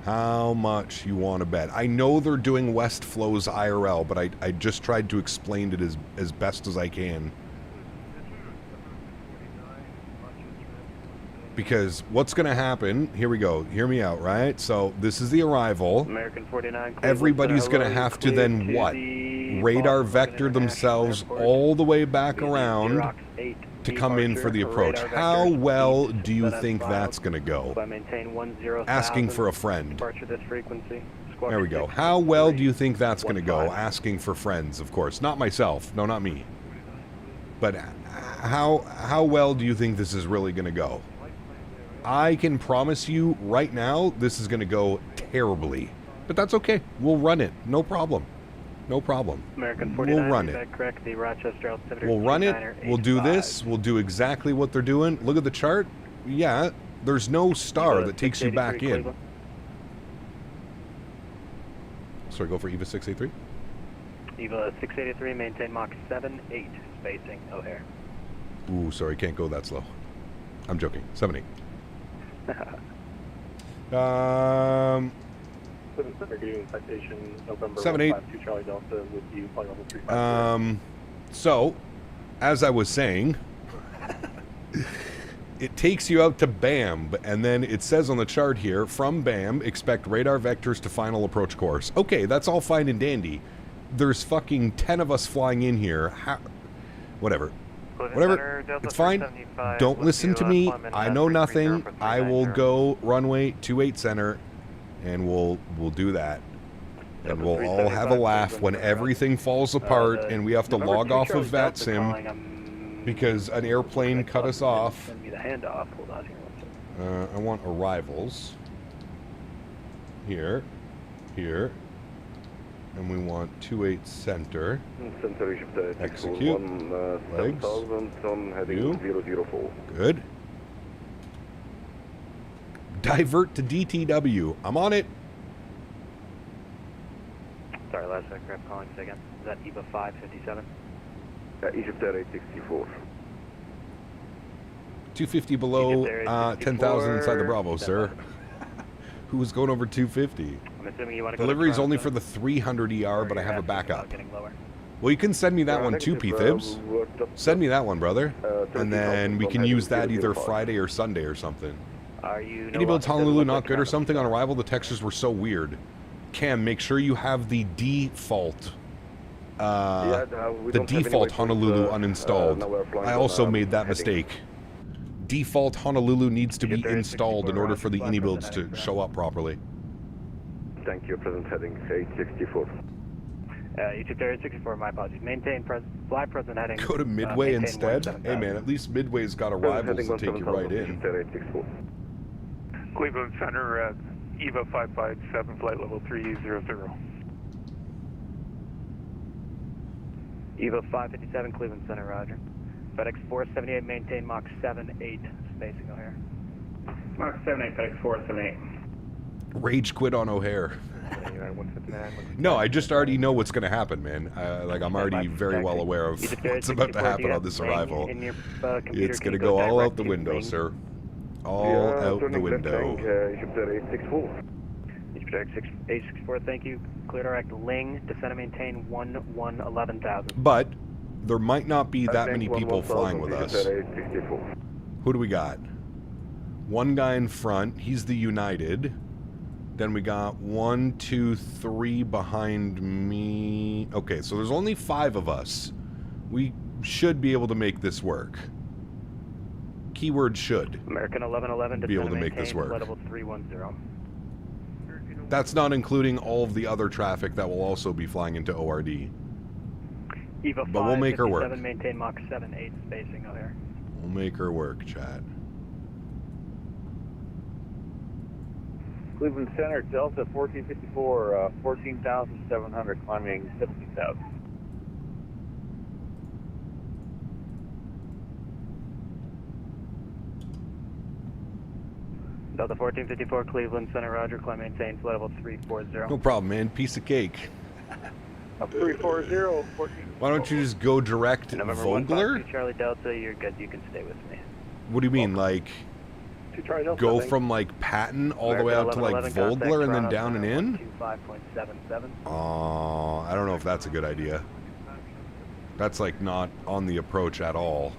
How much you want to bet? I know they're doing west flows IRL, but I just tried to explain it as best as I can. Because what's going to happen, here we go, hear me out, right? So this is the arrival. American 49. Everybody's going to have to then what? Radar vector themselves all the way back around to come in for the approach. How well do you think that's going to go? Asking for a friend. There we go. How well do you think that's going to go? Asking for friends, of course. Not myself. No, not me. But how well do you think this is really going to go? I can promise you right now this is going to go terribly. But that's okay. We'll run it. No problem. No problem. American 49, we'll run it. Correct, the Rochester we'll run it. We'll do this. We'll do exactly what they're doing. Look at the chart. Yeah, there's no star that takes you back in. Sorry, go for EVA 683. EVA 683, maintain Mach 7-8, spacing O'Hare. Ooh, sorry, can't go that slow. I'm joking. 7-8. 7-8. So, as I was saying, it takes you out to BAM, and then it says on the chart here, from BAM, expect radar vectors to final approach course. Okay, that's all fine and dandy. There's fucking 10 of us flying in here. Whatever. Whatever, it's fine. Don't listen to me. I know nothing. I will go runway 28 center, and we'll do that. And we'll all have a laugh when everything falls apart and we have to log off of VATSIM because an airplane cut us off. Send me the handoff. Hold on here. I want arrivals. Here. And we want 28 center. Execute. Legs. Good. Divert to DTW. I'm on it. Sorry, last aircraft calling again. Is that EVA 557? Egypt Air 864. 250 below 10,000 inside the Bravo, sir. Who was going over 250? I'm assuming you want to Delivery is only for the 300 ER, but I have a backup. Well, you can send me that one too, P-Thibs. Send me that one, brother. And then we can use that either Friday or Sunday or something. Any builds Honolulu not good or something on arrival? The textures were so weird. Cam, make sure you have the default Honolulu uninstalled. I also made that mistake. Default Honolulu needs to be installed in order for the ini builds to show up properly. Thank you. Present heading 864. Egypt Air 864, my apologies. Maintain fly present heading. Go to Midway instead? Hey man, at least Midway's got arrivals to take you right in. Cleveland Center, EVA 557, flight level 300. EVA 557, Cleveland Center, roger. FedEx 478, maintain Mach 78, spacing O'Hare. Mach 78, FedEx 478. Rage quit on O'Hare. No, I just already know what's going to happen, man. I'm already very well aware of what's about to happen on this arrival. It's going to go all out the window, sir. All out the window. Egypt Air 864. Egypt Air 864, thank you. Clear direct Ling, descend and maintain 11,000. But there might not be that many people flying with us. Who do we got? One guy in front. He's the United. Then we got 1, 2, 3 behind me. Okay, so there's only 5 of us. We should be able to make this work. Keyword should. American 1111 be able to make this work. Level 310. That's not including all of the other traffic that will also be flying into ORD. EVA but we'll make her work. Maintain Mach 78 spacing O'Hare. We'll make her work, Chad. Cleveland Center, Delta 1454, 14,700, climbing 70,000. Delta 1454, Cleveland Center, roger, climb maintain, flight level 340. No problem, man. Piece of cake. 340, 14. Why don't you just go direct Vogler? Charlie Delta, you're good. You can stay with me. What do you mean, like go from like Faten all the way out to like Vogler and then down and in? 5.77. I don't know if that's a good idea. That's like not on the approach at all.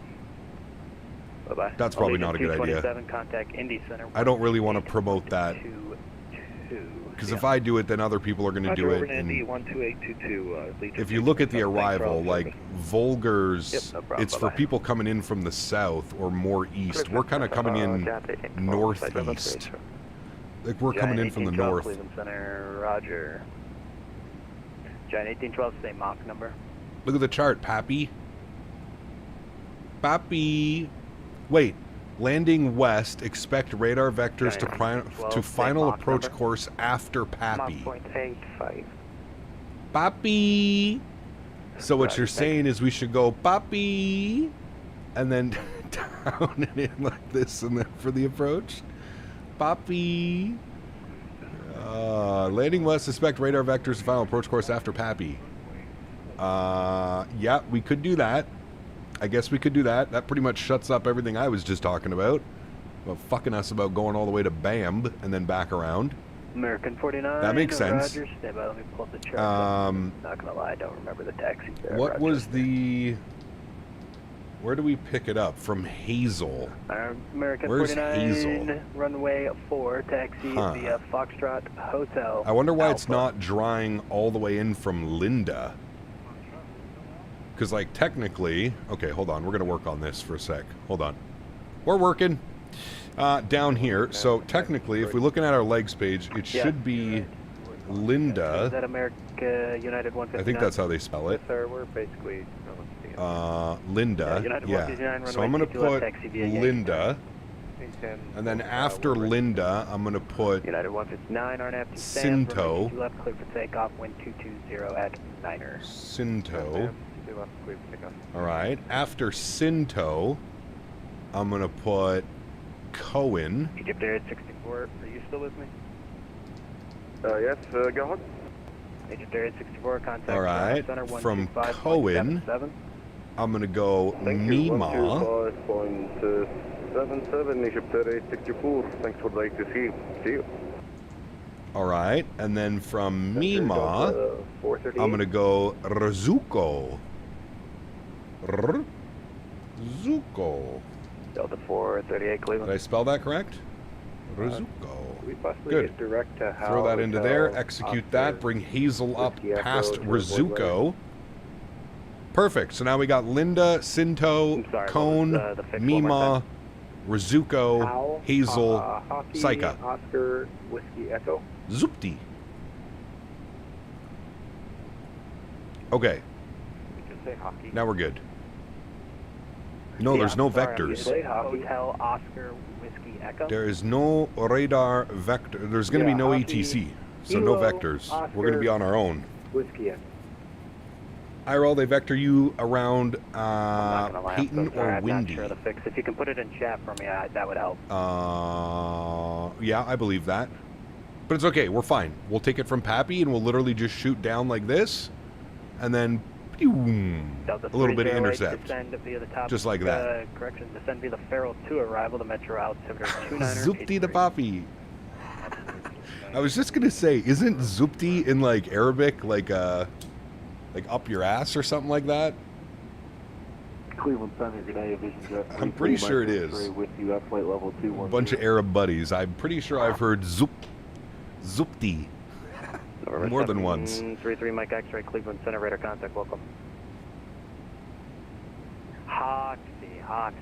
Bye-bye. That's probably not a good idea. Contact Indy Center. I don't really want to promote that. Because if I do it, then other people are going to do it. And if you look at the arrival, like Volger's, it's for people coming in from the south or more east. We're kind of coming in northeast. Like we're coming in from the north. Cleveland Center, roger. Giant 1812, same Mach number. Look at the chart, Pappy. Pappy. Wait. Landing west, expect radar vectors to final approach course after Pappy. Pappy! So what you're saying is we should go Pappy! And then down and in like this and then for the approach. Pappy! Landing west, expect radar vectors to final approach course after Pappy. Yeah, we could do that. I guess we could do that. That pretty much shuts up everything I was just talking about fucking us about going all the way to Bamb and then back around. American 49. That makes sense. Roger, stand by, let me pull up the chart. Not gonna lie, I don't remember the taxi there. What was the... Where do we pick it up? From Hazel. American Where's 49, Hazel? runway 4, taxi via Foxtrot Hotel. I wonder why Alpha. it's not drying all the way in from Linda. Because, like, technically... Okay, hold on. We're going to work on this for a sec. Hold on. We're working. Down here. So, technically, if we're looking at our legs page, it should be Linda. Is that America United 159? I think that's how they spell it. Yes, sir. We're basically... Linda. Yeah. So I'm going to put Linda. And then after Linda, I'm going to put United 159, RNF Sinto. left, clear for takeoff, wind 220 at 9er. Sinto. Alright. After Sinto, I'm going to put Cohen. Egypt Air 64, are you still with me? Yes, go ahead. Egypt Air 64, contact Alright. center From Cohen, I'm going to go Mima. 77, Egypt Air 64. Thanks, would like to see you. Alright. And then from Mima, I'm going to go Razuko. Razuko. Delta 438 Cleveland. Did I spell that correct? Razuko. We possibly Good. get direct to how Throw that into there. Execute that. Bring Hazel up past Razuko. Perfect. So now we got Linda, Sinto, Cone, Mima, Razuko, Hazel, Saika. Oscar, Whiskey Echo. Zupti. Okay. Just say hockey. Now we're good. No, there's no vectors. Hotel Oscar Whiskey Echo. There is no radar vector. There's going to be no ATC, so no vectors. We're going to be on our own. Whiskey Echo. IRL, they vector you around Peyton or I'm Windy. not sure of the fix. If you can put it in chat for me, that would help. Yeah, I believe that. But it's okay. We're fine. We'll take it from Pappy, and we'll literally just shoot down like this, and then a little bit of intercept. Just like that. Correction, descend via the Farrell 2 arrival to Metro altimeter 29er. Zupti the Papi. I was just going to say, isn't Zupti in, like, Arabic, like up your ass or something like that? Cleveland Center, G'day, Vision Jet. I'm pretty sure it is. With you at flight level 210. A bunch of Arab buddies. I'm pretty sure I've heard Zupti. More than once. 33 Mike X-ray, Cleveland Center, radar contact, welcome. Hoxie.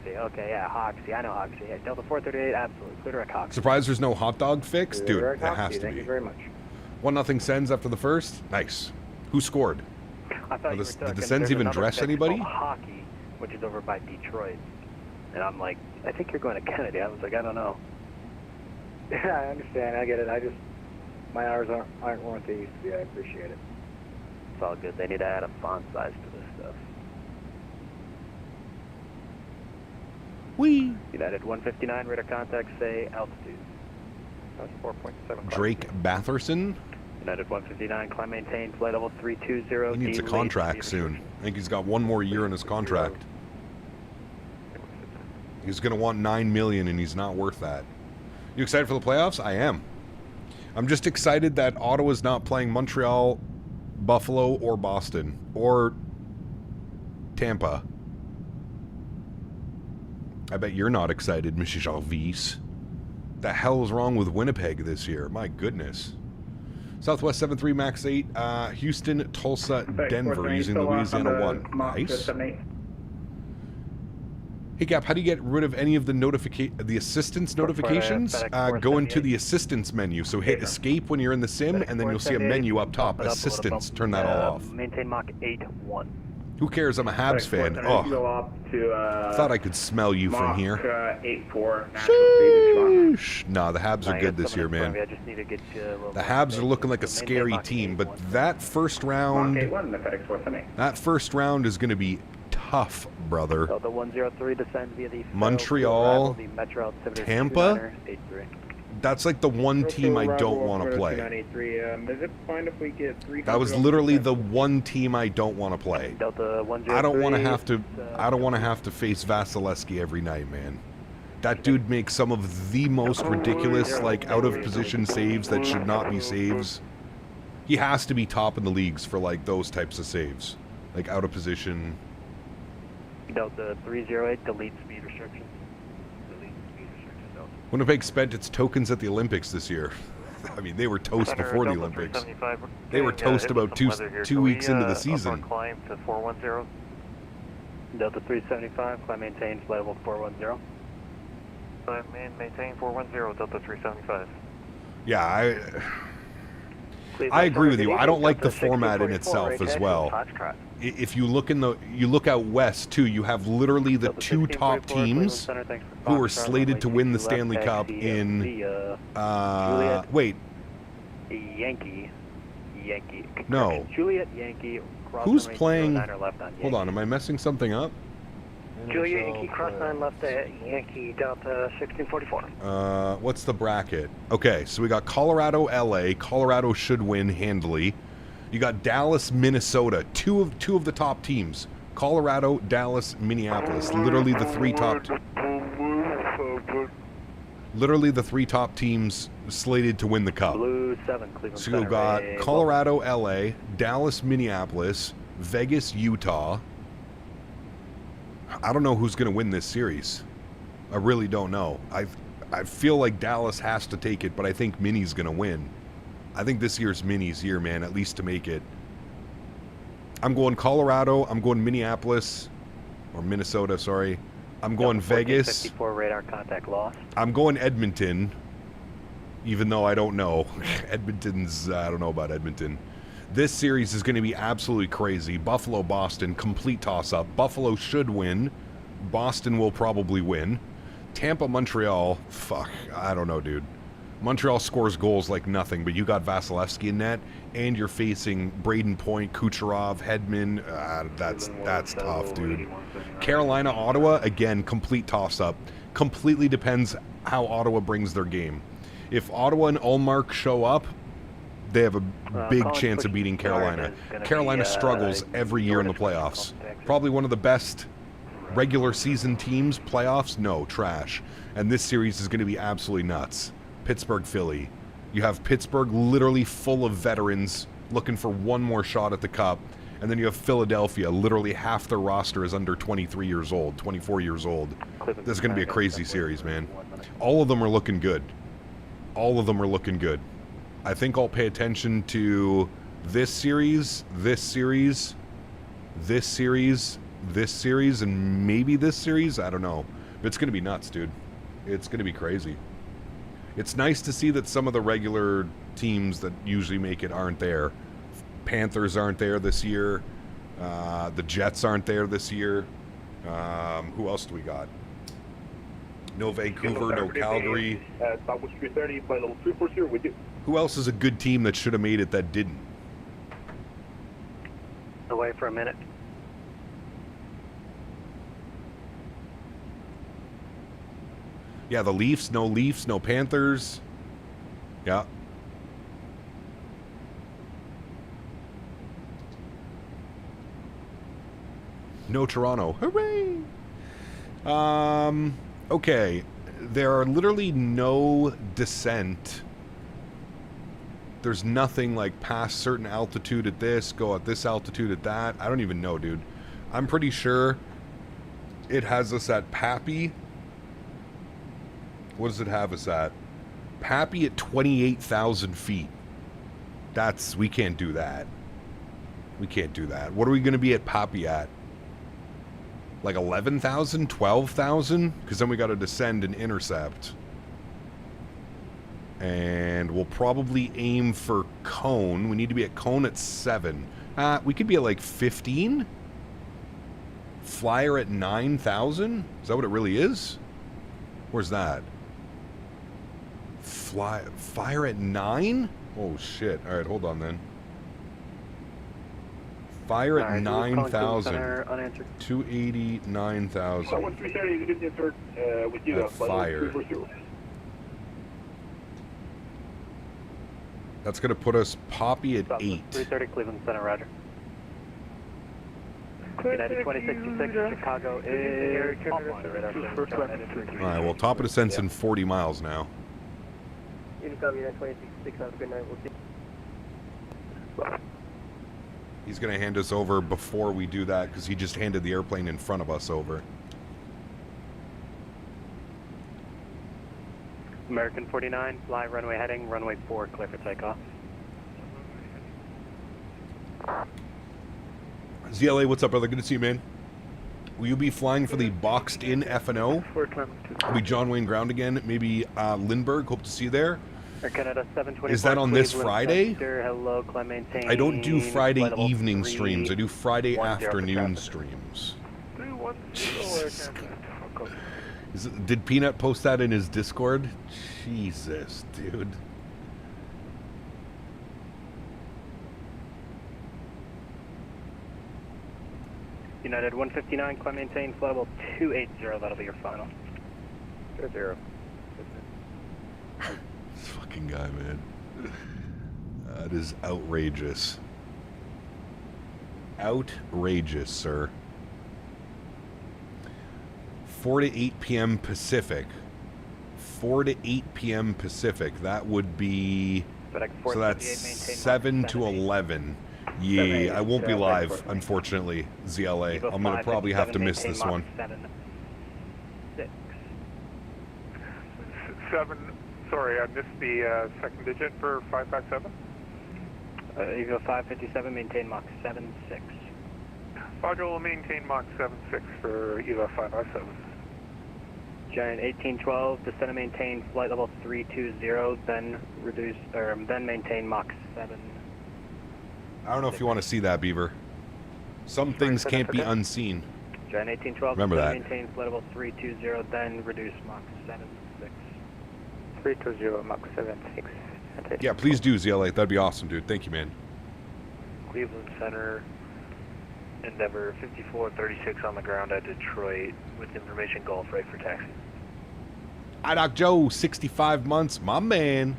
Okay, yeah, Hoxie. I know Hoxie. Yeah, Delta 438, absolutely. Clear direct Hoxie. Surprised there's no hot dog fix? Dude, it has to Thank be. you very much. 1-0 Sens after the first? Nice. Who scored? I thought Did the Sens even dress anybody? Hockey, which is over by Detroit. And I'm like, I think you're going to Kennedy. I was like, I don't know. Yeah, I understand. I get it. My hours aren't worth they used to be. I appreciate it. It's all good. They need to add a font size to this stuff. Whee! United 159, radar contact, say altitude. That's 4.7. Drake Batherson? United 159, climb maintain, flight level 320. He needs a contract soon. I think he's got one more year in his contract. He's going to want $9 million, and he's not worth that. You excited for the playoffs? I am. I'm just excited that Ottawa's not playing Montreal, Buffalo, or Boston, or Tampa. I bet you're not excited, Monsieur Jarvis. The hell is wrong with Winnipeg this year? My goodness. Southwest 73 Max 8, Houston, Tulsa, Denver using the Louisiana 1. Nice. Hey Gap, how do you get rid of any of the assistance notifications? Go into the assistance menu. So hit escape when you're in the sim, and then you'll see a menu up top. Assistance. Turn that all off. Maintain Mach 8-1. Who cares? I'm a Habs fan. Oh, thought I could smell you from here. 8-4. Nah, the Habs are good this year, man. I just need to get you a little The Habs are looking like a scary team, but that first round, is going to be tough, brother. Delta 103 descend via the Montreal, Tampa. That's like the one team I don't want to play. Is it fine if we get 300? That was literally the one team I don't want to play. Delta 103. I don't want to have to. I don't want to have to face Vasilevsky every night, man. That dude makes some of the most ridiculous, like, out of position saves that should not be saves. He has to be top in the leagues for like those types of saves, like out of position. Delta 308, delete speed restrictions. Winnipeg spent its tokens at the Olympics this year. I mean, they were toast before the Olympics. They were toast about two weeks into the season. Climb to 410. Delta 375, climb maintain, flight level 410. Climb maintain 410, Delta 375. Yeah, I agree with you. I don't like the format in itself as well. If you look out west too, you have literally the two top teams who are slated to win the Stanley Cup in wait. Yankee. No. Juliet Yankee. Who's playing? Hold on, am I messing something up? Juliet Yankee cross 9 left at Yankee Delta 1644. What's the bracket? Okay, so we got Colorado, LA. Colorado should win handily. You got Dallas, Minnesota. Two of the top teams. Colorado, Dallas, Minneapolis. Literally the three top teams slated to win the Cup. Blue 7, Cleveland so you've got Colorado, LA, Dallas, Minneapolis, Vegas, Utah. I don't know who's going to win this series. I really don't know. I feel like Dallas has to take it, but I think Minnie's going to win. I think this year's Minnie's year, man, at least to make it. I'm going Colorado. I'm going Minneapolis. Or Minnesota, sorry. I'm going Vegas. 54 radar contact lost. I'm going Edmonton, even though I don't know. I don't know about Edmonton. This series is going to be absolutely crazy. Buffalo, Boston, complete toss-up. Buffalo should win. Boston will probably win. Tampa, Montreal, fuck, I don't know, dude. Montreal scores goals like nothing, but you got Vasilevsky in net, and you're facing Braden Point, Kucherov, Hedman. That's tough, dude. Carolina, Ottawa, again, complete toss-up. Completely depends how Ottawa brings their game. If Ottawa and Ullmark show up, they have a big chance of beating Carolina. Carolina struggles every year in the playoffs. Probably one of the best regular season teams. Playoffs, no, trash. And this series is going to be absolutely nuts. Pittsburgh, Philly. You have Pittsburgh literally full of veterans looking for one more shot at the Cup. And then you have Philadelphia, literally half their roster is under 23 years old, 24 years old. This is going to be a crazy series, man. All of them are looking good. All of them are looking good. I think I'll pay attention to this series, this series, this series, this series, and maybe this series. I don't know. But it's going to be nuts, dude. It's going to be crazy. It's nice to see that some of the regular teams that usually make it aren't there. Panthers aren't there this year. The Jets aren't there this year. Who else do we got? No Vancouver, no Calgary. Southwest 330, flight level 340 with you. Who else is a good team that should have made it that didn't? Away for a minute. Yeah, the Leafs, no Panthers. Yeah. No Toronto. Hooray! Okay. There are literally no descent. There's nothing like past certain altitude at this, go at this altitude at that. I don't even know, dude. I'm pretty sure it has us at Pappy. What does it have us at? Pappy at 28,000 feet. We can't do that. We can't do that. What are we going to be at Pappy at? Like 11,000? 12,000? Because then we got to descend and intercept. And we'll probably aim for Cone. We need to be at Cone at 7. We could be at like 15? Flyer at 9,000? Is that what it really is? Where's that? Fire at 9? Oh shit. Alright, hold on then. Fire at 9,000. 289,000. Fire. That's going to put us Poppy at 8. 330 Cleveland Center, roger. United 2626, Chicago is offline radar. Alright, well, top of descent's in 40 miles now. United 2626, have a good night. We'll see. He's going to hand us over before we do that because he just handed the airplane in front of us over. American 49, fly runway heading, runway 4, clear for takeoff. ZLA, what's up, brother? Good to see you, man. Will you be flying for the boxed-in F&O? Will be John Wayne Ground again? Maybe Lindbergh? Hope to see you there. Canada 724. Is that on this Friday? Hello, maintain. I don't do Friday evening streams. I do Friday afternoon streams. Did Peanut post that in his Discord? Jesus, dude. United 159, climb maintain, flight level 280, that'll be your final. 0. This fucking guy, man. That is outrageous. Outrageous, sir. 4 to 8 p.m. Pacific. 4 to 8 p.m. Pacific. That would be... So that's 7 to 11. Yeah, I won't be live, unfortunately, ZLA. I'm going to probably have to miss this one. 7, sorry, I missed the second digit for 557. Eagle 557, maintain Mach 76. Roger, will maintain Mach 76 for EVA 557. Giant 1812, descend and maintain flight level 320, then reduce, then maintain Mach 7. I don't know if you want to see that, Beaver. Some things can't be unseen. Giant 1812, remember that. Maintain flight level 320, then reduce Mach 76. 320, Mach 76. Yeah, please do, ZLA. That'd be awesome, dude. Thank you, man. Cleveland Center, Endeavor 5436 on the ground at Detroit with information Gulf right for taxi. EyeDoc Joe, 65 months. My man.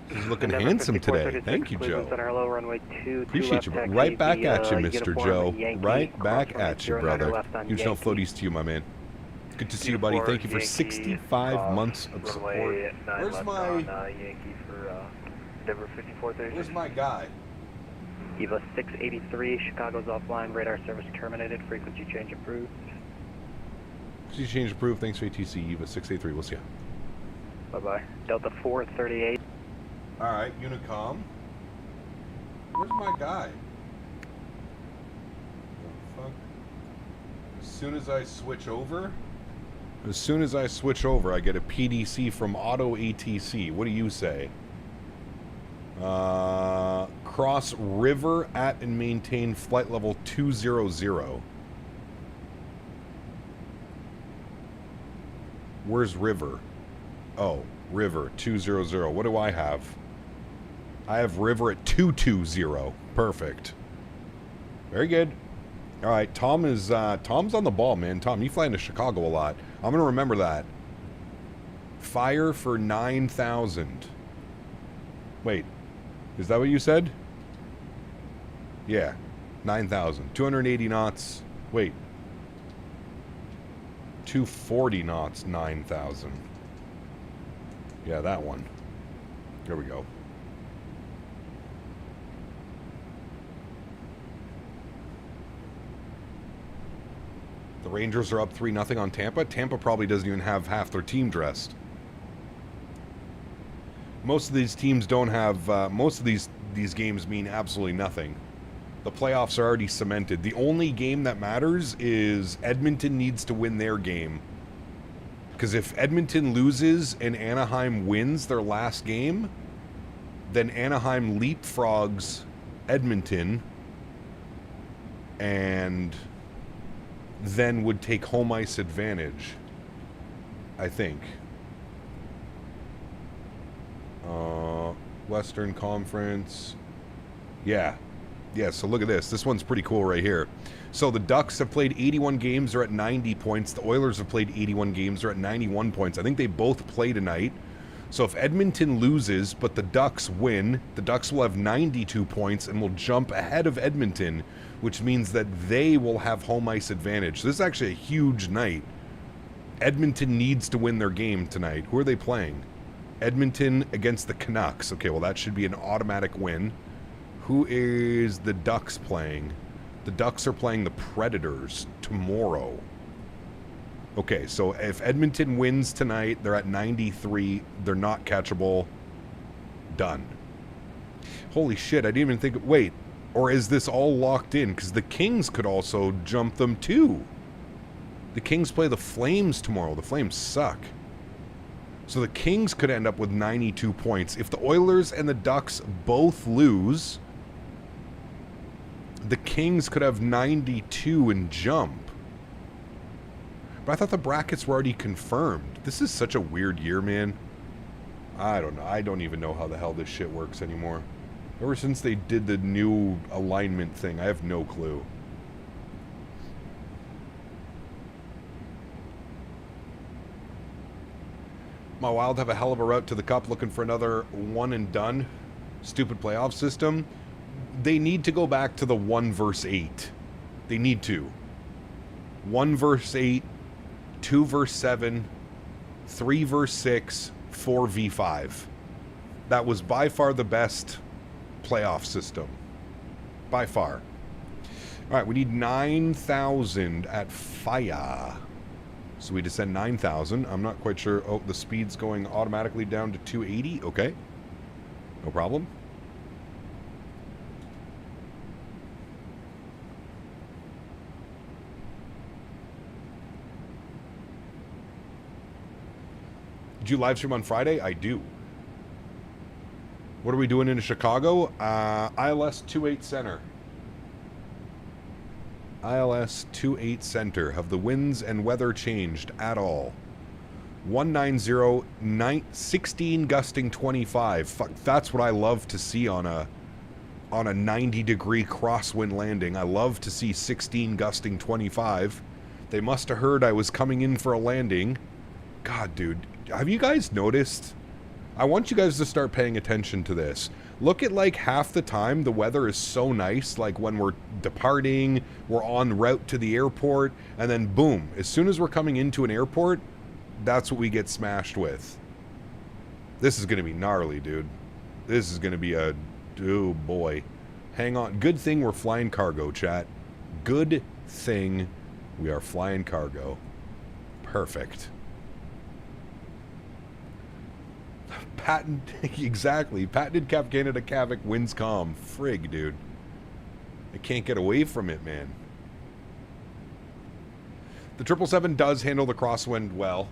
He's looking handsome today. Thank you, Joe. Appreciate you, bro. Right back at you, Mr. Joe. Right back at you, brother. Huge no floaties to you, my man. Good to see you, buddy. Thank you for 65 months of support. Where's my... Where's my guy? EVA 683, Chicago's offline. Radar service terminated. Frequency change approved. Frequency change approved. Thanks for ATC. EVA 683. We'll see you. Bye-bye. Delta 438. Alright, Unicom. Where's my guy? Oh, fuck. As soon as I switch over, I get a PDC from Auto ATC. What do you say? Cross river at and maintain flight level 200. Where's river? Oh, river 200. What do I have? I have river at 220. Perfect. Very good. All right, Tom's on the ball, man. Tom, you fly into Chicago a lot. I'm gonna remember that. Fire for 9,000. Wait, is that what you said? Yeah, 9,000. 280 knots. Wait. 240 knots, 9,000. Yeah, that one. There we go. The Rangers are up 3-0 on Tampa. Tampa probably doesn't even have half their team dressed. Most of these teams don't have... most of these games mean absolutely nothing. The playoffs are already cemented. The only game that matters is Edmonton needs to win their game. Because if Edmonton loses and Anaheim wins their last game, then Anaheim leapfrogs Edmonton and then would take home ice advantage, I think. Western Conference. Yeah, so look at this. This one's pretty cool right here. So the Ducks have played 81 games. They're at 90 points. The Oilers have played 81 games. They're at 91 points. I think they both play tonight. So if Edmonton loses, but the Ducks win, the Ducks will have 92 points and will jump ahead of Edmonton, which means that they will have home ice advantage. So this is actually a huge night. Edmonton needs to win their game tonight. Who are they playing? Edmonton against the Canucks. Okay, well, that should be an automatic win. Who is the Ducks playing? The Ducks are playing the Predators tomorrow. Okay, so if Edmonton wins tonight, they're at 93. They're not catchable. Done. Holy shit, I didn't even think... Wait, or is this all locked in? Because the Kings could also jump them too. The Kings play the Flames tomorrow. The Flames suck. So the Kings could end up with 92 points. If the Oilers and the Ducks both lose, the Kings could have 92 and jump. But I thought the brackets were already confirmed. This is such a weird year, man. I don't know. I don't even know how the hell this shit works anymore. Ever since they did the new alignment thing, I have no clue. My Wild have a hell of a route to the Cup, looking for another one and done stupid playoff system. They need to go back to the 1 versus 8. They need to. 1 versus 8, 2 versus 7, 3 versus 6, 4 v5. That was by far the best playoff system. By far. Alright, we need 9,000 at fire. So we descend 9,000. I'm not quite sure. Oh, the speed's going automatically down to 280. Okay. No problem. Did you live stream on Friday? I do. What are we doing in Chicago? ILS 28 Center. ILS 28 Center. Have the winds and weather changed at all? 190, 16 gusting 25. Fuck, that's what I love to see on a 90-degree crosswind landing. I love to see 16 gusting 25. They must have heard I was coming in for a landing. God, dude. Have you guys noticed? I want you guys to start paying attention to this. Look at like half the time the weather is so nice, like when we're departing, we're en route to the airport, and then boom, as soon as we're coming into an airport, that's what we get smashed with. This is going to be gnarly, dude. This is going to be a... oh boy. Hang on. Good thing we're flying cargo, chat. Good thing we are flying cargo. Perfect. Patent, exactly. Patented Cap Canada Cavic wins calm. Frig, dude. I can't get away from it, man. The 777 does handle the crosswind well,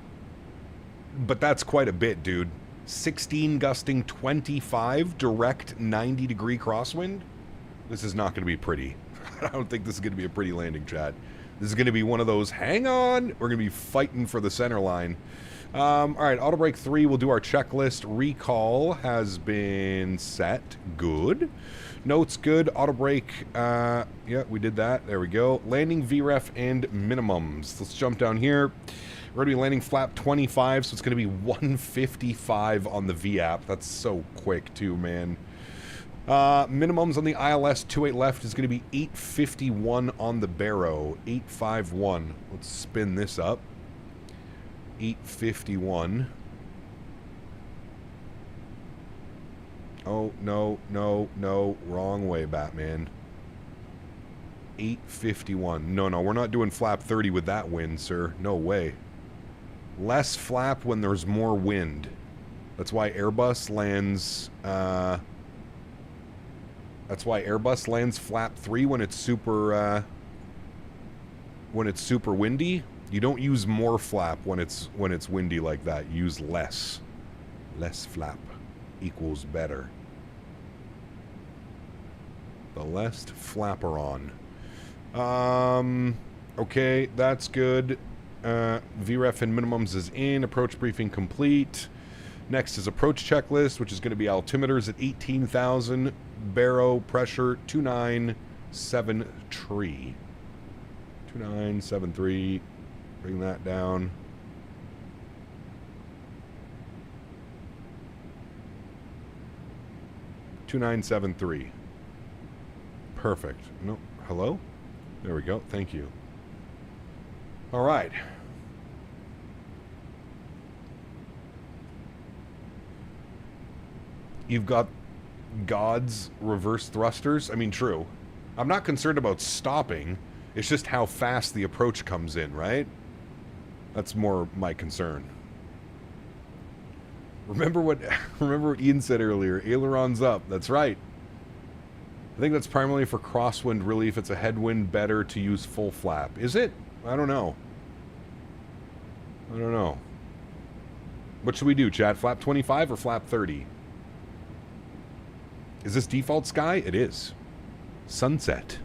but that's quite a bit, dude. 16 gusting 25 direct 90-degree crosswind. This is not going to be pretty. I don't think this is going to be a pretty landing, chat. This is going to be one of those, hang on, we're going to be fighting for the center line. All right, auto brake 3, we'll do our checklist. Recall has been set. Good. Notes good. Auto brake, yeah, we did that. There we go. Landing VREF and minimums. Let's jump down here. We're going to be landing flap 25, so it's going to be 155 on the VAP. That's so quick, too, man. Minimums on the ILS 28 left is going to be 851 on the Barrow. 851. Let's spin this up. 851. Oh, no, no, no. Wrong way, Batman. 851. No, no, we're not doing flap 30 with that wind, sir. No way. Less flap when there's more wind. That's why Airbus lands... that's why Airbus lands flap 3 when it's super windy. You don't use more flap when it's windy like that. You use less. Less flap equals better. The less flapper on. Okay, that's good. VREF and minimums is in. Approach briefing complete. Next is approach checklist, which is going to be altimeters at 18,000. Barrow pressure 2973. 2973. Bring that down. $2973. Perfect. No, hello? There we go. Thank you. All right. You've got God's reverse thrusters. I mean, true. I'm not concerned about stopping. It's just how fast the approach comes in, right? That's more my concern. Remember what Ian said earlier. Ailerons up. That's right. I think that's primarily for crosswind relief. It's a headwind, better to use full flap. Is it? I don't know. I don't know. What should we do, chat? Flap 25 or flap 30? Is this default sky? It is. Sunset.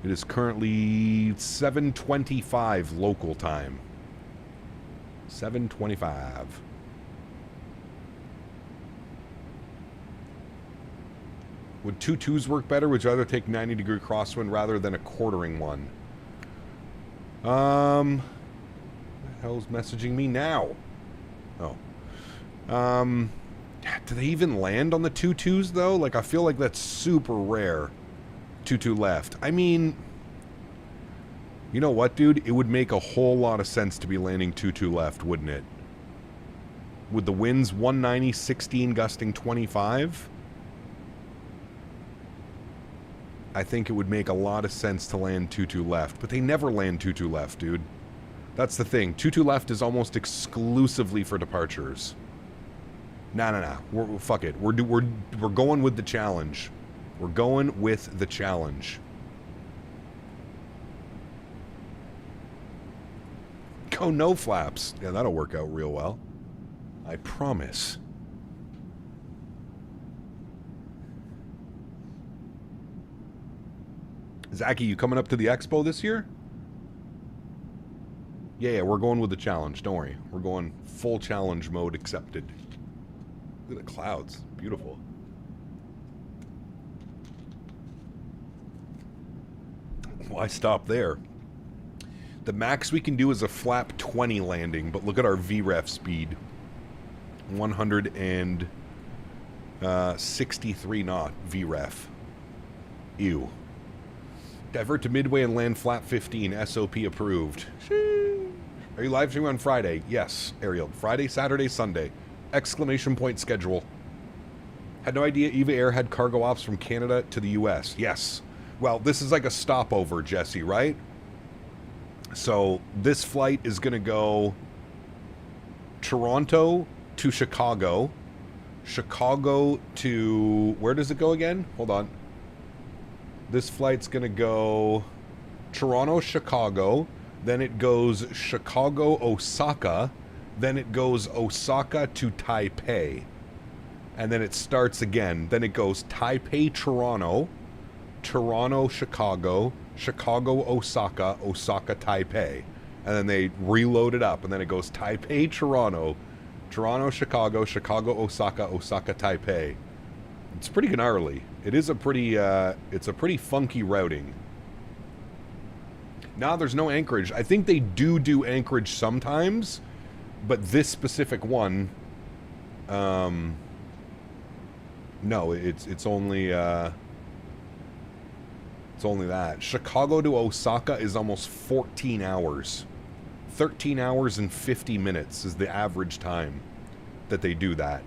It is currently 7:25 local time. 7:25. Would 2-2s work better? Would you rather take 90-degree crosswind rather than a quartering one? Who the hell's messaging me now? Oh. Do they even land on the 2-2s, though? Like, I feel like that's super rare. 2-2 left. I mean, you know what, dude? It would make a whole lot of sense to be landing 2-2 left, wouldn't it? With the winds 190, 16, gusting 25... I think it would make a lot of sense to land 2-2 left. But they never land 2-2 left, dude. That's the thing. 2-2 left is almost exclusively for departures. Nah. Fuck it. We're going with the challenge. We're going with the challenge. Go no flaps. Yeah, that'll work out real well. I promise. Zachy, you coming up to the expo this year? Yeah, we're going with the challenge. Don't worry. We're going full challenge mode accepted. Look at the clouds. Beautiful. Why stop there? The max we can do is a flap 20 landing, but look at our VREF speed. 163 knot VREF. Ew. Divert to midway and land flap 15. SOP approved. Are you live streaming on Friday? Yes, Ariel. Friday, Saturday, Sunday. Exclamation point schedule. Had no idea Eva Air had cargo ops from Canada to the US. Yes. Well, this is like a stopover, Jesse, right? So this flight is going to go Toronto to Chicago. Chicago to... Where does it go again? Hold on. This flight's going to go Toronto, Chicago. Then it goes Chicago, Osaka. Then it goes Osaka to Taipei. And then it starts again. Then it goes Taipei, Toronto. Toronto, Chicago. Chicago, Osaka. Osaka, Taipei. And then they reload it up. And then it goes Taipei, Toronto. Toronto, Chicago. Chicago, Osaka. Osaka, Taipei. It's pretty gnarly. It is a pretty, it's a pretty funky routing. Now there's no anchorage. I think they do anchorage sometimes, but this specific one, no, it's only that. Chicago to Osaka is almost 14 hours. 13 hours and 50 minutes is the average time that they do that.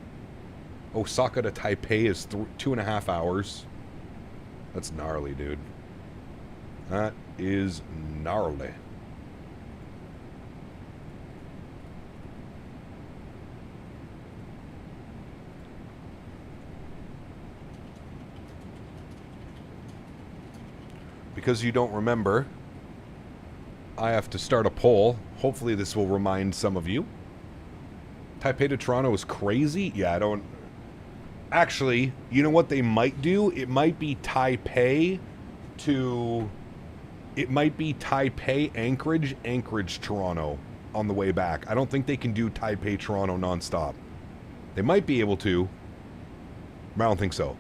Osaka to Taipei is 2.5 hours. That's gnarly, dude. That is gnarly. Because you don't remember, I have to start a poll. Hopefully this will remind some of you. Taipei to Toronto is crazy? Yeah, I don't... Actually, you know what they might do? It might be Taipei to... It might be Taipei, Anchorage, Anchorage, Toronto on the way back. I don't think they can do Taipei, Toronto nonstop. They might be able to, but I don't think so.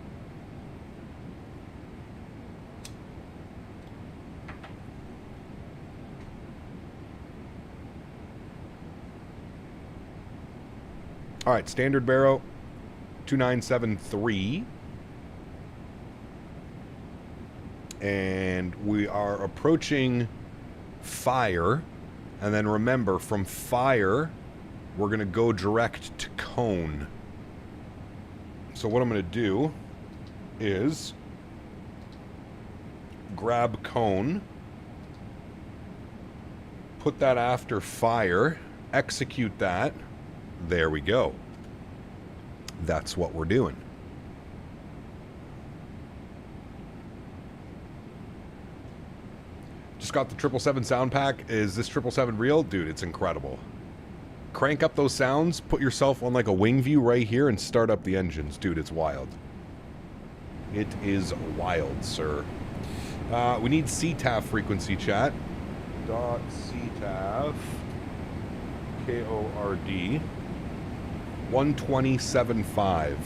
All right, standard Barrow, 2973. And we are approaching Fire. And then remember, from Fire, we're going to go direct to Cone. So what I'm going to do is grab Cone, put that after Fire, execute that. There we go. That's what we're doing. Just got the 777 sound pack. Is this 777 real? Dude, it's incredible. crank up those sounds, put yourself on like a wing view right here, and start up the engines. Dude, it's wild. It is wild, sir. We need CTAF frequency, chat. .CTAF KORD 127.5.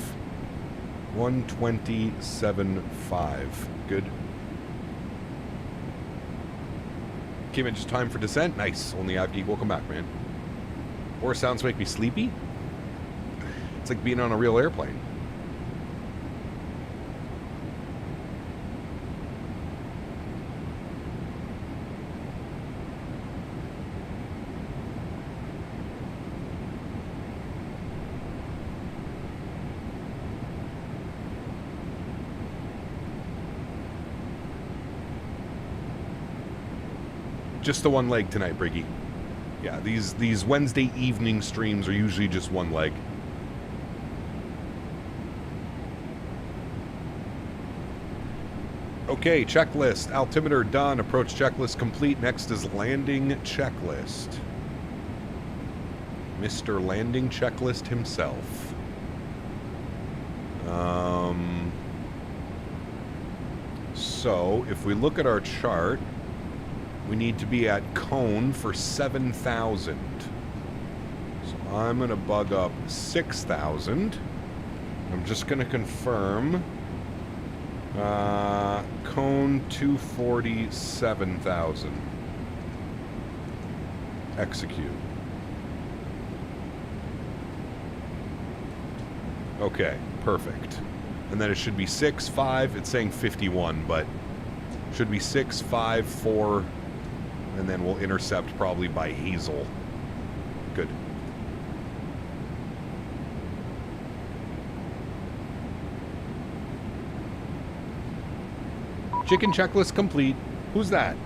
127.5. Good. Came in just time for descent. Nice. Only AvGeek. Welcome back, man. Or sounds make me sleepy. It's like being on a real airplane. Just the one leg tonight, Briggy. Yeah, these Wednesday evening streams are usually just one leg. Okay, checklist. Altimeter done. Approach checklist complete. Next is landing checklist. Mr. Landing Checklist himself. So, if we look at our chart, we need to be at cone for 7,000. So I'm going to bug up 6,000. I'm just going to confirm cone 247,000. Execute. Okay, perfect. And then it should be 6, 5. It's saying 51, but should be 6, 5, 4. And then we'll intercept probably by Hazel. Good. Chicken checklist complete. Who's that?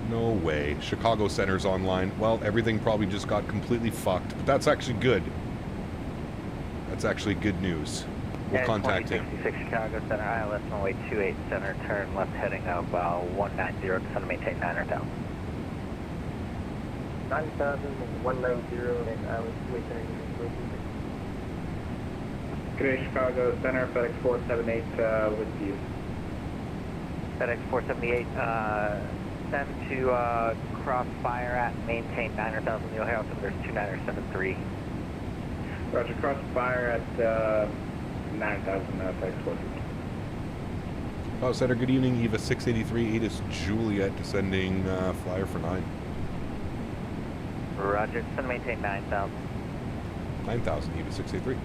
No way. Chicago Center's online. Well, everything probably just got completely fucked. But that's actually good. That's actually good news. We'll contact him. 66 Chicago Center, ILS 1828 Center, turn left heading up 190, descend to maintain 900,000. 9,000, 190, and ILS 280. Good day, Chicago Center, FedEx 478 with you. FedEx 478, send to crossfire at maintain 900,000. You'll hear altimeter 2973. Roger, crossfire at 9,000 FedEx 478. Oh, Center, good evening. Eva 683, Edis Juliet descending flyer for 9. Roger, send to maintain 9,000. 9,000, Eva 683.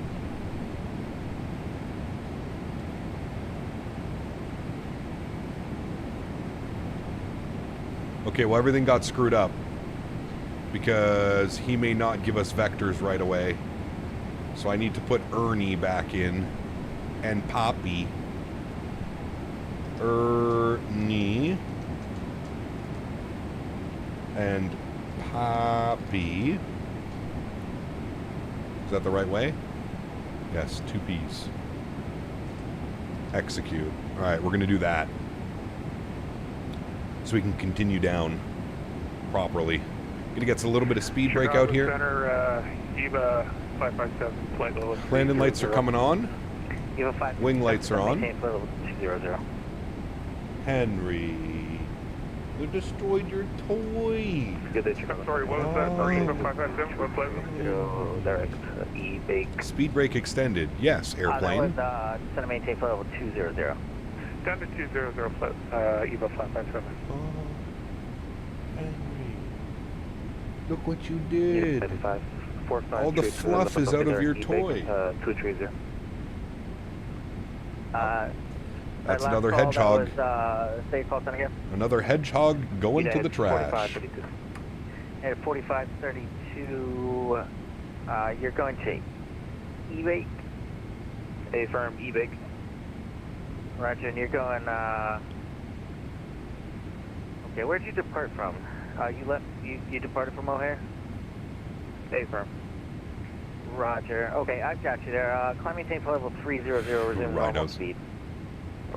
Okay, well, everything got screwed up because he may not give us vectors right away. So I need to put Ernie back in and Poppy. Ernie and Poppy. Is that the right way? Yes, 2 P's. Execute. All right, we're going to do that. So we can continue down properly. Gonna get a little bit of speed break out here. Center, Eva 557, flight level. Landing lights are coming on. Eva 5. Wing lights are on. Maintain flight level 200. Henry, they destroyed your toy. I'm sorry, what was that? Eva 557, what flight level? Direct E-big. Speed brake extended. Yes, airplane. That was center maintain flight level 200. Down to 200, flight, Eva 557. Oh, Henry. Look what you did. All the fluff is out of your toy. 230. That's another hedgehog. Say call center again. Another hedgehog going to the trash. 4532. At 4532, you're going to E-bake. A firm E-bake. Roger, and you're going, okay, where'd you depart from? You departed from O'Hare? A firm. Roger. Okay, I've got you there. Climb maintain for level 300, resume normal speed.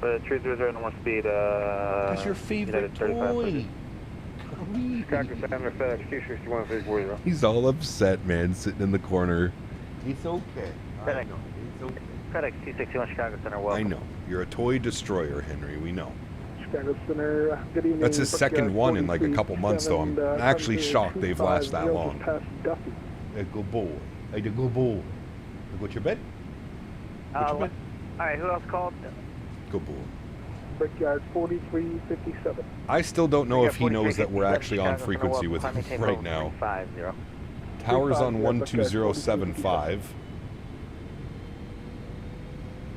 300, normal speed, That's your favorite toy. Chicago Center, FedEx 261-340. He's all upset, man, sitting in the corner. It's okay. FedEx. It's okay. FedEx 261 Chicago Center, welcome. I know. You're a toy destroyer, Henry. We know. Chicago Center, good evening. That's his second one in like a couple months, though. I'm actually shocked they've lasted that long. A good boy. A good boy. You go to your bed? All right, who else called? Good boy. Brickyard 4357. I still don't know if he knows that we're actually on frequency with him right now. Tower's on 12075.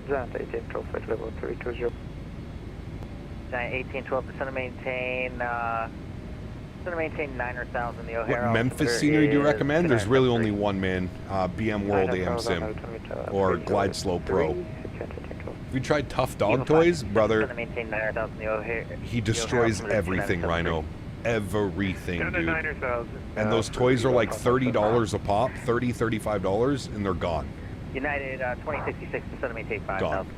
1812, center maintain 9,000 the O'Hare. What Memphis scenery do you recommend? There's really only one, man. BM World AM Sim or Glide Slow Pro. Have you tried Tough Dog Toys, brother? He destroys everything, Rhino. Everything, dude. And those toys are like $30 a pop, $30, $35, and they're gone. United 2066 to center maintain 5,000.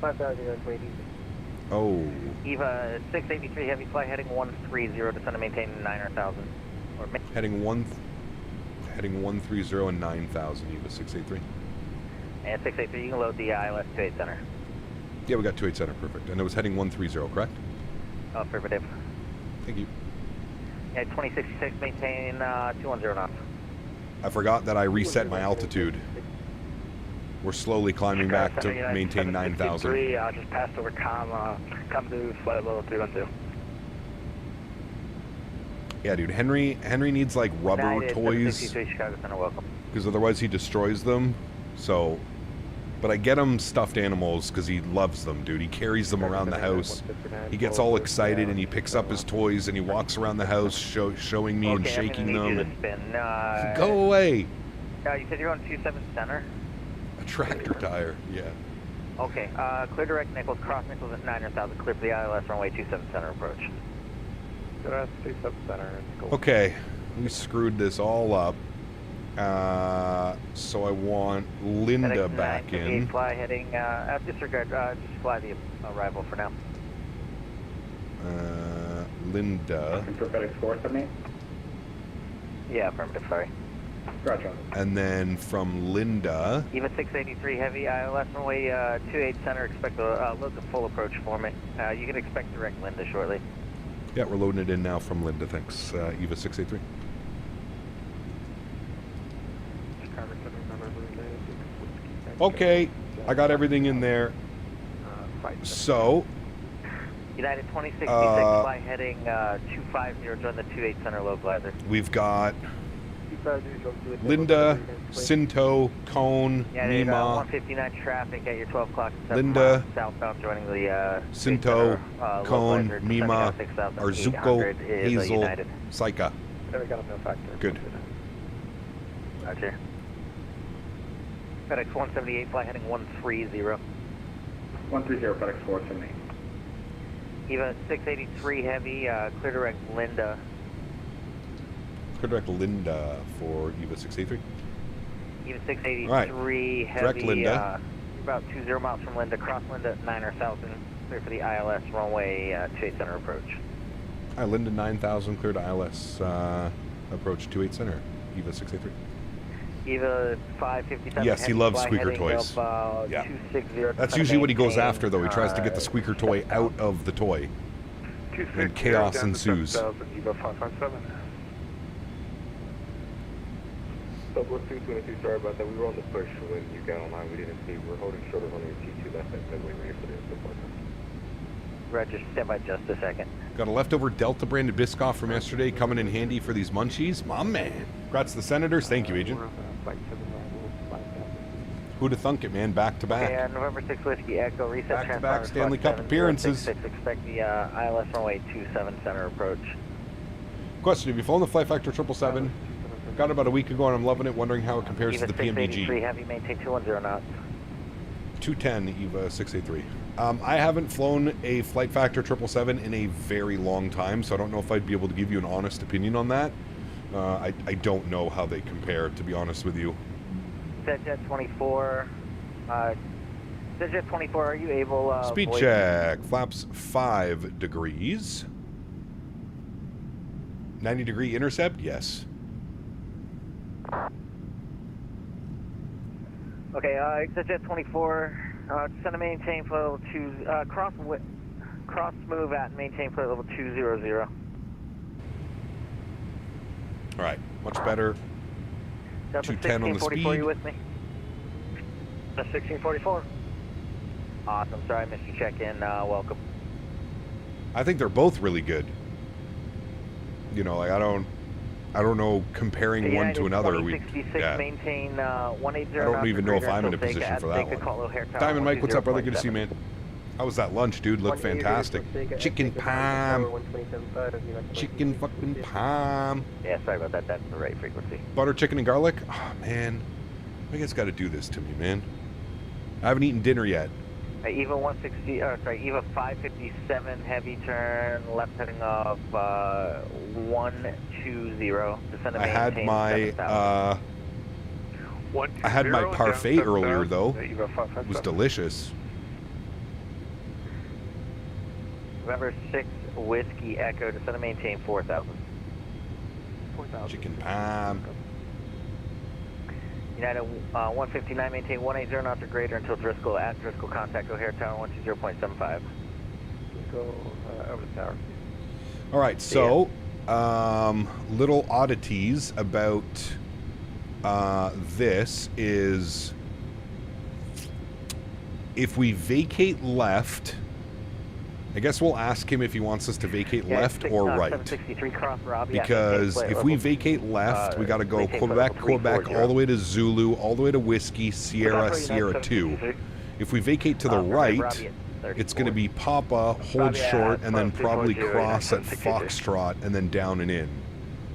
5,000 waiting. Oh. EVA 683 heavy fly heading 130 to center maintain 9,000. Heading 130 and 9,000 EVA 683. And 683, you can load the ILS 28 center. Yeah, we got 28 center, perfect. And it was heading 130, correct? Oh, affirmative. Thank you. Yeah, 2066 maintain 210 knots. I forgot that I reset my altitude. We're slowly climbing back to maintain 9,000. Just passed over come to flight level 312. Yeah, dude. Henry needs like rubber toys because otherwise he destroys them. So, but I get him stuffed animals because he loves them, dude. He carries them around the house. He gets all excited and he picks up his toys and he walks around the house showing me and shaking them. And go away. You said you're on 27 center. A tractor tire, yeah. Okay, clear direct Nichols, cross Nichols at 9,000, clear for the ILS runway 27 center approach. 27 center. Okay, we screwed this all up. So I want Linda back in. Fly heading, disregard, just fly the arrival for now. Linda. For FedEx 478? Yeah, affirmative, sorry. Gotcha. And then from Linda. EVA 683 heavy, ILS runway 28 center, expect to load the full approach for me. You can expect direct Linda shortly. Yeah, we're loading it in now from Linda, thanks. EVA 683. Okay, I got everything in there. So. United 2066 fly heading 250, join the 28 center low glider. We've got Linda, Sinto, Cone, Nima. 159 traffic at your 12 o'clock. Linda, southbound joining the Sinto, Cone, Nima, Arzuko, Hazel, Saika. Good. Roger. FedEx 178 fly heading 130. 130 FedEx 478. EVA 683 heavy, clear direct Linda. Clear direct Linda for EVA 683. EVA 683 right. heavy. Direct Linda. About 20 miles from Linda. Cross Linda at 9,000. Clear for the ILS runway 28 center approach. Hi, Linda 9,000, clear to ILS approach 28 center. EVA 683. EVA 557. Yes, he loves squeaker toys. Yeah. That's usually what he goes after, though. He tries to get the squeaker toy out of the toy. And chaos ensues. EVA 557. Southwest 222, sorry about that. We were on the push when you got online. We didn't see. We're holding short of on your T2 left and midway ready for the support. Roger, stand by just a second. Got a leftover Delta branded Biscoff from yesterday coming in handy for these munchies. My man. Congrats to the Senators. Thank you, Agent. Who'd have thunk it, man? Back to back. Yeah, November 6 Whiskey Echo, reset back to back Stanley Cup appearances. Expect the ILS runway 27 center approach. Question, have you flown the Flight Factor 777? Got it about a week ago and I'm loving it, wondering how it compares to the PMDG. Heavy, maintain 210 knots. 210 EVA 683. I haven't flown a Flight Factor 777 in a very long time, so I don't know if I'd be able to give you an honest opinion on that. I don't know how they compare, to be honest with you. Jet 24. Jet 24, are you able... Speed check. Flaps 5 degrees. 90-degree intercept? Yes. Okay, ExitJet 24, descend to maintain flight level 2, cross move at maintain flight level 200. All right, much better. 210 on the speed. You with me? 1644. Awesome. Sorry I missed your check-in. Welcome. I think they're both really good. You know, like I don't know comparing one to another. Maintain 180. I don't even know if I'm in a position for that one. Diamond Mike, what's up, brother? Good to see you, man. How was that lunch, dude? Looked fantastic. Chicken palm. Chicken fucking palm. Yeah, sorry about that. That's the right frequency. Butter chicken and garlic? Oh, man. You guys got to do this to me, man. I haven't eaten dinner yet. EVA 160, EVA 557, heavy turn, left heading off 120. I had my parfait earlier, though. It was delicious. November 6, Whiskey Echo, descend to maintain 4,000. Chicken palm. United 159, maintain 180 knots or greater until Driscoll. At Driscoll, contact O'Hare Tower 120.75. Go over the tower. All right, so little oddities about this is if we vacate left, I guess we'll ask him if he wants us to vacate left or right. Because if we vacate left, we got to go Quebec, all the way to Zulu, all the way to Whiskey, Sierra, Sierra 2. If we vacate to the right, it's going to be Papa, hold short, and then probably cross at Foxtrot, and then down and in.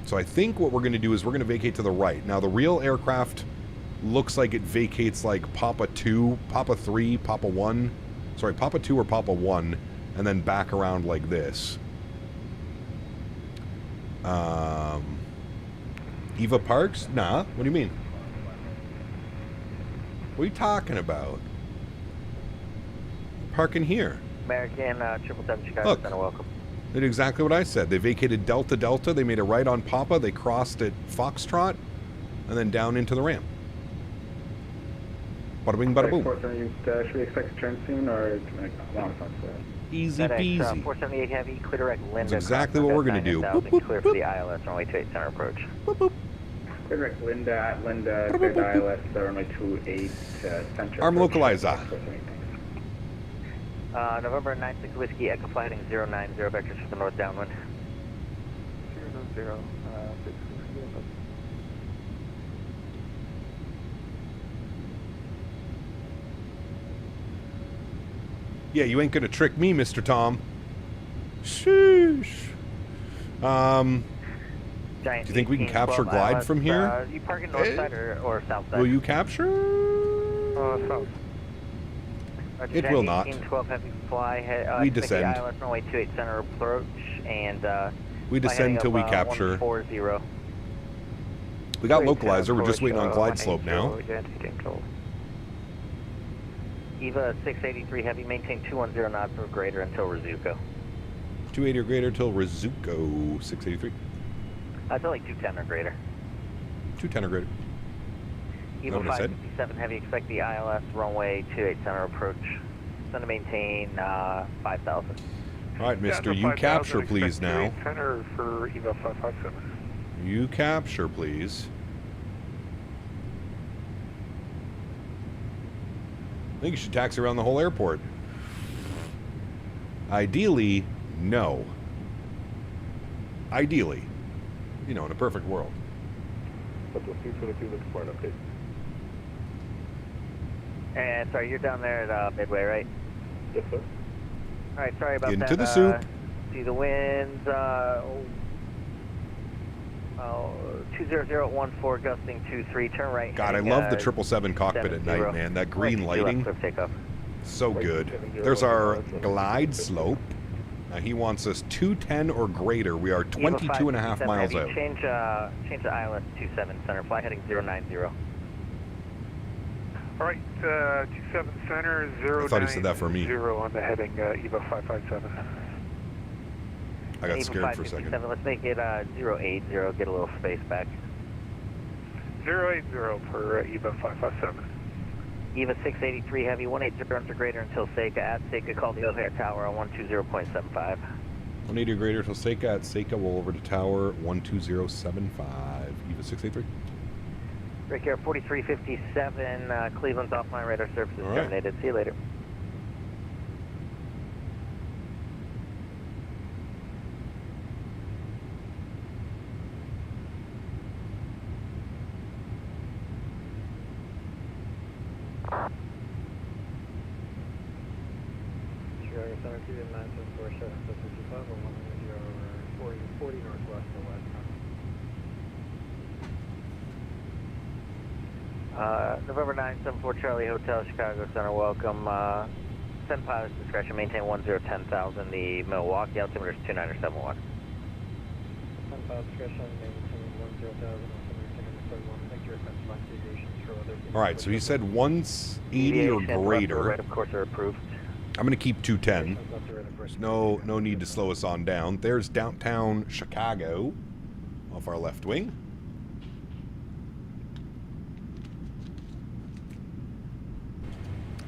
So I think what we're going to do is we're going to vacate to the right. Now, the real aircraft looks like it vacates like Papa 2, Papa 3, Papa 1. Sorry, Papa 2 or Papa 1. And then back around like this. Eva Parks? Nah, what do you mean? What are you talking about? Parking here. American 777 Chicago Look, Center, welcome. They did exactly what I said. They vacated Delta Delta, they made a right on Papa, they crossed at Foxtrot, and then down into the ramp. Bada bing, bada boom. Should we expect a turn soon, or easy peasy. 478 Heavy, clear direct Linda. That's exactly what we're going to do. Boop, boop, clear for the ILS, runway 28 center approach. Boop, boop. Clear direct Linda, clear the ILS, runway 28 center. Arm localizer. November 96 Whiskey, Echo flight heading 090, vectors for the north downwind. 090, 6. Yeah, you ain't gonna trick me, Mr. Tom. Sheesh. Do you think we can capture glide from here? You parking north side or south side? Will you capture? South. It will not. 12 heavy fly. We descend. ILS runway 28 center approach and we descend until we capture. 140. We got localizer. We're just waiting on glide slope now. EVA 683 Heavy, maintain 210 knots or greater until Rizuko. 280 or greater until Rizuko. 683. Until like 210 or greater. 210 or greater. EVA 557 Heavy, expect the ILS runway 28 center approach. Send to maintain 5,000. All right, mister, you capture please now. Center for EVA 557. You capture please. I think you should taxi around the whole airport. Ideally, no. Ideally. You know, in a perfect world. But we'll see for the looking for an update. And sorry, you're down there at Midway, right? Yes, sir. All right, sorry about that. Into the soup. See the winds. 20014 gusting 23. Turn right. God, I love the 777 cockpit at night, man. That green lighting. So good. There's our glide slope. He wants us 210 or greater. We are 22 and a half miles out. Change the ILS 27 center. Fly heading 090. All right, 27 center, 090. I thought he said that for me. 0 on the heading EVA 557. I got scared for a second. Let's make it 080, get a little space back. 080 for EVA 557. EVA 683 Heavy, 180 or greater until Seika. At Seika, call the O'Hare Tower on 120.75. 180 or greater until Seika. At Seika, we'll over to Tower 12075. EVA 683. Break here, 4357, Cleveland's offline radar services terminated. See you later. Chicago Center, Cleveland 974 40 northwest or west. November 974 Charlie Hotel, Chicago Center, welcome. Send pilot's discretion, maintain 1010,000. The Milwaukee altimeter is 2971. Send pilot's discretion, maintain 10,000. Thank you very much. All right, so he said 180 or greater. Right, of course, are approved. I'm going to keep 210. There's no need to slow us on down. There's downtown Chicago off our left wing.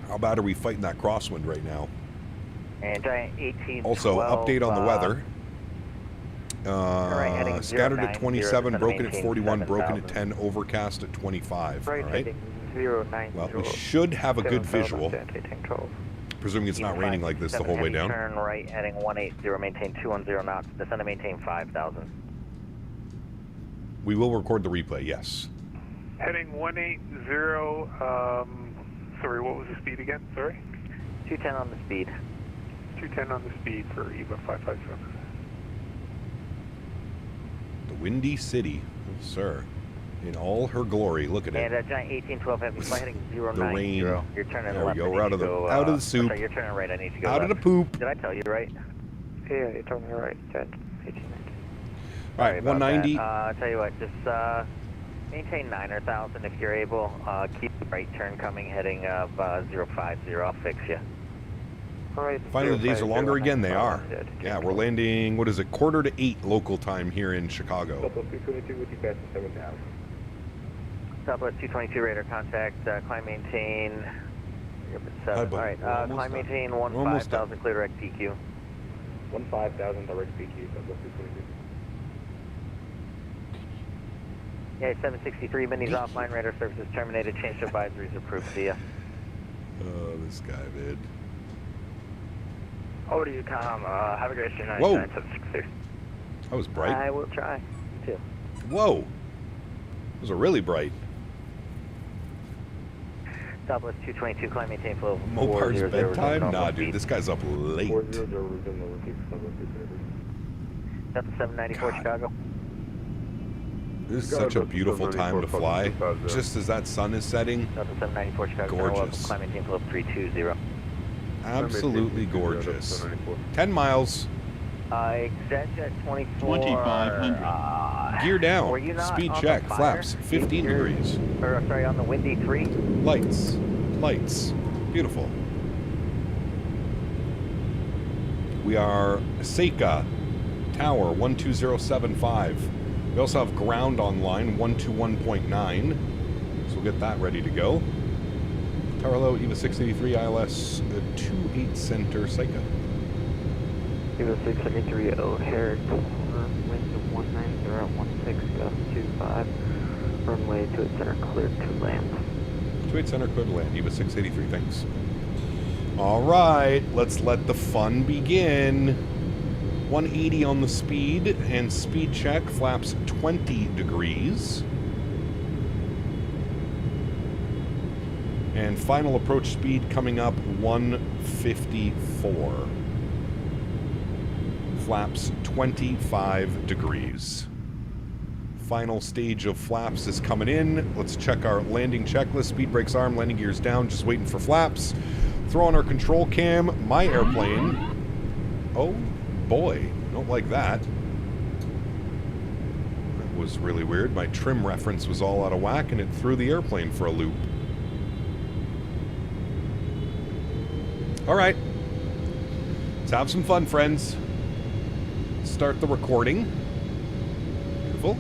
How bad are we fighting that crosswind right now? And Giant 18. Also, update on the weather. Scattered at 27, broken at 41, broken at 10, overcast at 25. All right. Well, we should have a good visual. Presuming it's not raining like this the whole way down. Turn right, heading 180, maintain 210 knots. Descend to maintain 5,000. We will record the replay, yes. Heading 180, sorry, what was the speed again? Sorry? 210 on the speed. 210 on the speed for EVA 557. The Windy City, sir. In all her glory. Look at it. And Giant 1812 Heavy, fly heading 090. The rain. You're turning there left. We go. We're out of the soup. Sorry, you're turning right. I need to go out left. of the poop. Did I tell you right? Yeah, you told me right. 1890. All right, 190. Tell you what, just maintain 9,000 if you're able. Keep the right turn coming, heading of 050. I'll fix you. Right, finally, the days are longer again. They are. Yeah, we're landing, what is it, 7:45 local time here in Chicago. Southwest 222 with you past 7,000. Southwest 222 radar contact, climb maintain. All right, climb maintain 15,000, clear direct PQ. 15,000 direct PQ, Southwest 222. Yeah, 763, Minnie's offline, radar services terminated, change to advisories approved, see ya. Oh, this guy, man. Over to you, Tom. Have a great day. Whoa. 9763. That was bright. I will try. You too. Whoa. Those are really bright. Southwest 222, climb maintain flow. Mopar's bedtime? Nah, dude, this guy's up late. Delta 794 Chicago. This is such a beautiful time to fly. Just as that sun is setting. Delta 794 Chicago. Gorgeous. Climb maintain flow 320. Absolutely gorgeous. 10 miles. Extension at 24. 2,500. Gear down. Speed check. Flaps 15 degrees. Or, sorry, on the windy 3. Lights. Lights. Beautiful. We are Seika Tower 12075. We also have ground online 121.9. So we'll get that ready to go. Tower low, EVA 683, ILS 28 center, Seika. EVA 683, O'Hare, wind of 190, 16, gust 25, runway 28 center, cleared to land. 28 center, cleared to land, EVA 683, thanks. All right, let's let the fun begin. 180 on the speed, and speed check, flaps 20 degrees. And final approach speed coming up 154. Flaps 25 degrees. Final stage of flaps is coming in. Let's check our landing checklist. Speed brakes arm, landing gears down, just waiting for flaps. Throw on our control cam. My airplane. Oh boy, don't like that. That was really weird. My trim reference was all out of whack and it threw the airplane for a loop. All right, let's have some fun, friends. start the recording. Beautiful.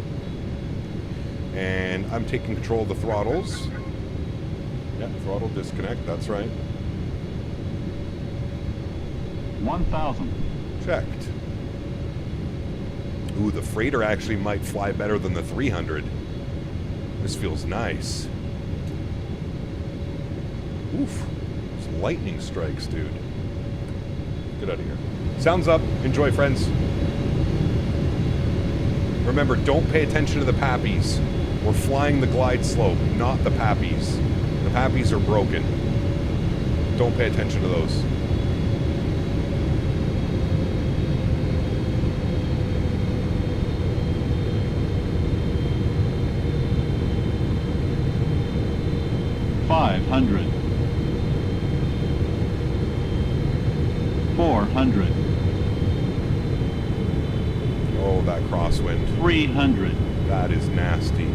And I'm taking control of the throttles. Yeah, throttle disconnect, that's right. 1,000. Checked. Ooh, the freighter actually might fly better than the 300. This feels nice. Oof. Some lightning strikes, dude. Get out of here. Sounds up. Enjoy, friends. Remember, don't pay attention to the pappies. We're flying the glide slope, not the pappies. The pappies are broken. Don't pay attention to those. $500. 400. Oh, that crosswind. 300. That is nasty.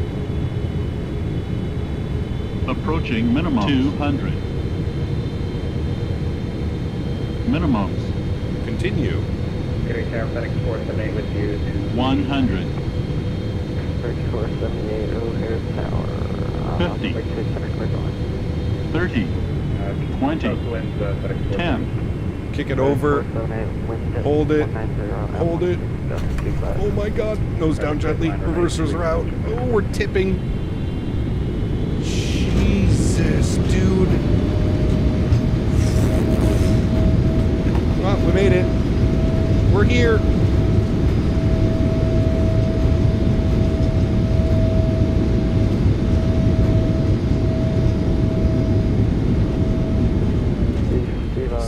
Approaching minimum. 200. Minimums. Continue. Getting tower FedEx 478 with you. 100. FedEx 478 O'Hare Tower. 50. 30. 20. 10. Kick it over. Hold it. Hold it. Oh my god. Nose down gently. Reversers are out. Oh, we're tipping. Jesus, dude. Well, we made it. We're here.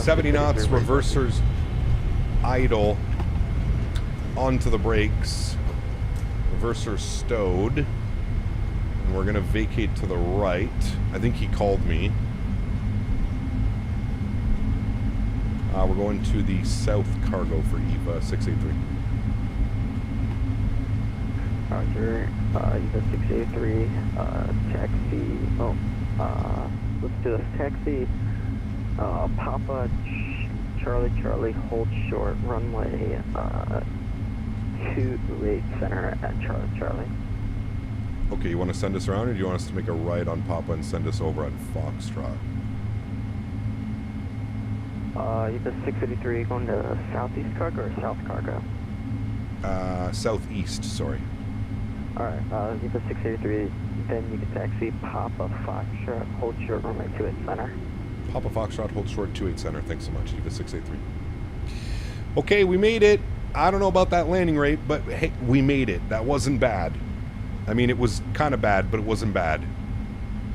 $70 knots, reversers idle, onto the brakes, reversers stowed, and we're going to vacate to the right. I think he called me. We're going to the south cargo for EVA 683. Roger, EVA 683, taxi, let's do this, taxi, Papa Charlie, hold short, runway 28 center at Charlie. Okay, you want to send us around, or do you want us to make a right on Papa and send us over on Foxtrot? EVA 683 going to southeast cargo or south cargo? Southeast, sorry. Alright, EVA 683, then you can taxi Papa Foxtrot, hold short, runway 28 center. Papa Foxtrot, hold short, 28 center. Thanks so much, EVA 683. Okay, we made it. I don't know about that landing rate, but hey, we made it. That wasn't bad. I mean, it was kind of bad, but it wasn't bad.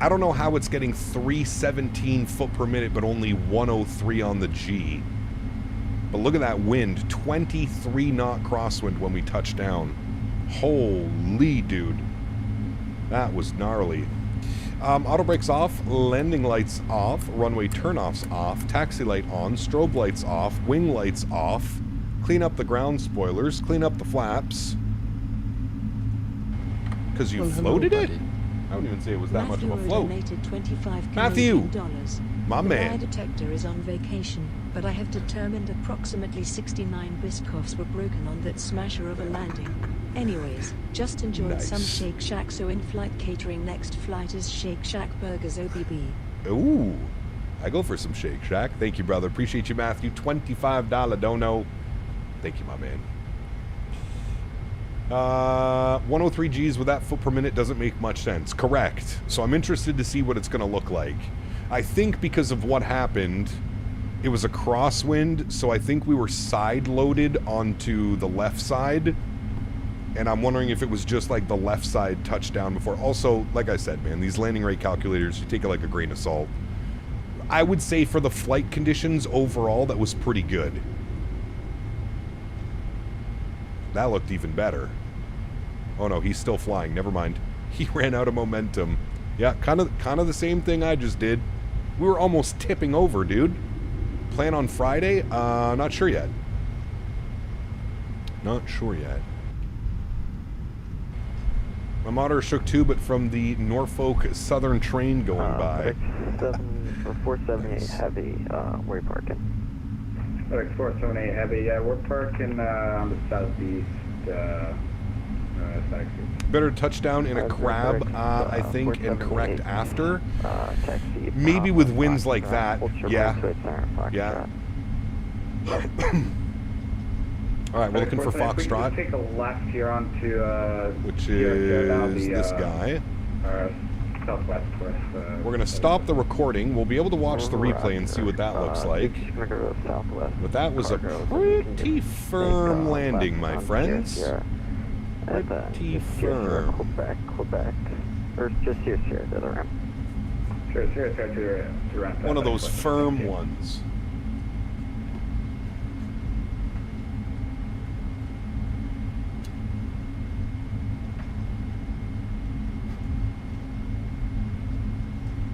I don't know how it's getting 317 foot per minute, but only 103 on the G. But look at that wind. 23 knot crosswind when we touched down. Holy dude. That was gnarly. Auto brakes off, landing lights off, runway turnoffs off, taxi light on, strobe lights off, wing lights off, clean up the ground spoilers, clean up the flaps. Because you floated it? I wouldn't even say it was that much of a float. Matthew! My man. The lie detector is on vacation, but I have determined approximately 69 Biscoffs were broken on that smasher of a landing. Anyways, just enjoyed some Shake Shack, so in-flight catering next flight is Shake Shack Burgers OBB. Ooh, I go for some Shake Shack. Thank you, brother. Appreciate you, Matthew. $25 dono. Thank you, my man. 103 Gs with that foot per minute doesn't make much sense. Correct. So I'm interested to see what it's going to look like. I think because of what happened, it was a crosswind, so I think we were side-loaded onto the left side. And I'm wondering if it was just like the left side touchdown before. Also, like I said, man, these landing rate calculators, you take it like a grain of salt. I would say for the flight conditions overall, that was pretty good. That looked even better. Oh no, he's still flying. Never mind. He ran out of momentum. Yeah, kind of the same thing I just did. We were almost tipping over, dude. Plan on Friday? Not sure yet. Not sure yet. My monitor shook too, but from the Norfolk Southern train going by. 478 heavy, where are you parking? FedEx 478 Heavy, yeah, we're parking on the southeast side. Better touchdown in a crab, I think, and correct after. Maybe with winds like that, yeah. Yeah. Alright, we're looking for Foxtrot. Take a left here onto which is this guy. Southwest. We're going to stop the recording. We'll be able to watch the replay and see what that looks like. But that was a pretty firm landing, my friends. Pretty firm. Quebec. Or just here, to the ramp. Sure, to the ramp. One of those firm ones.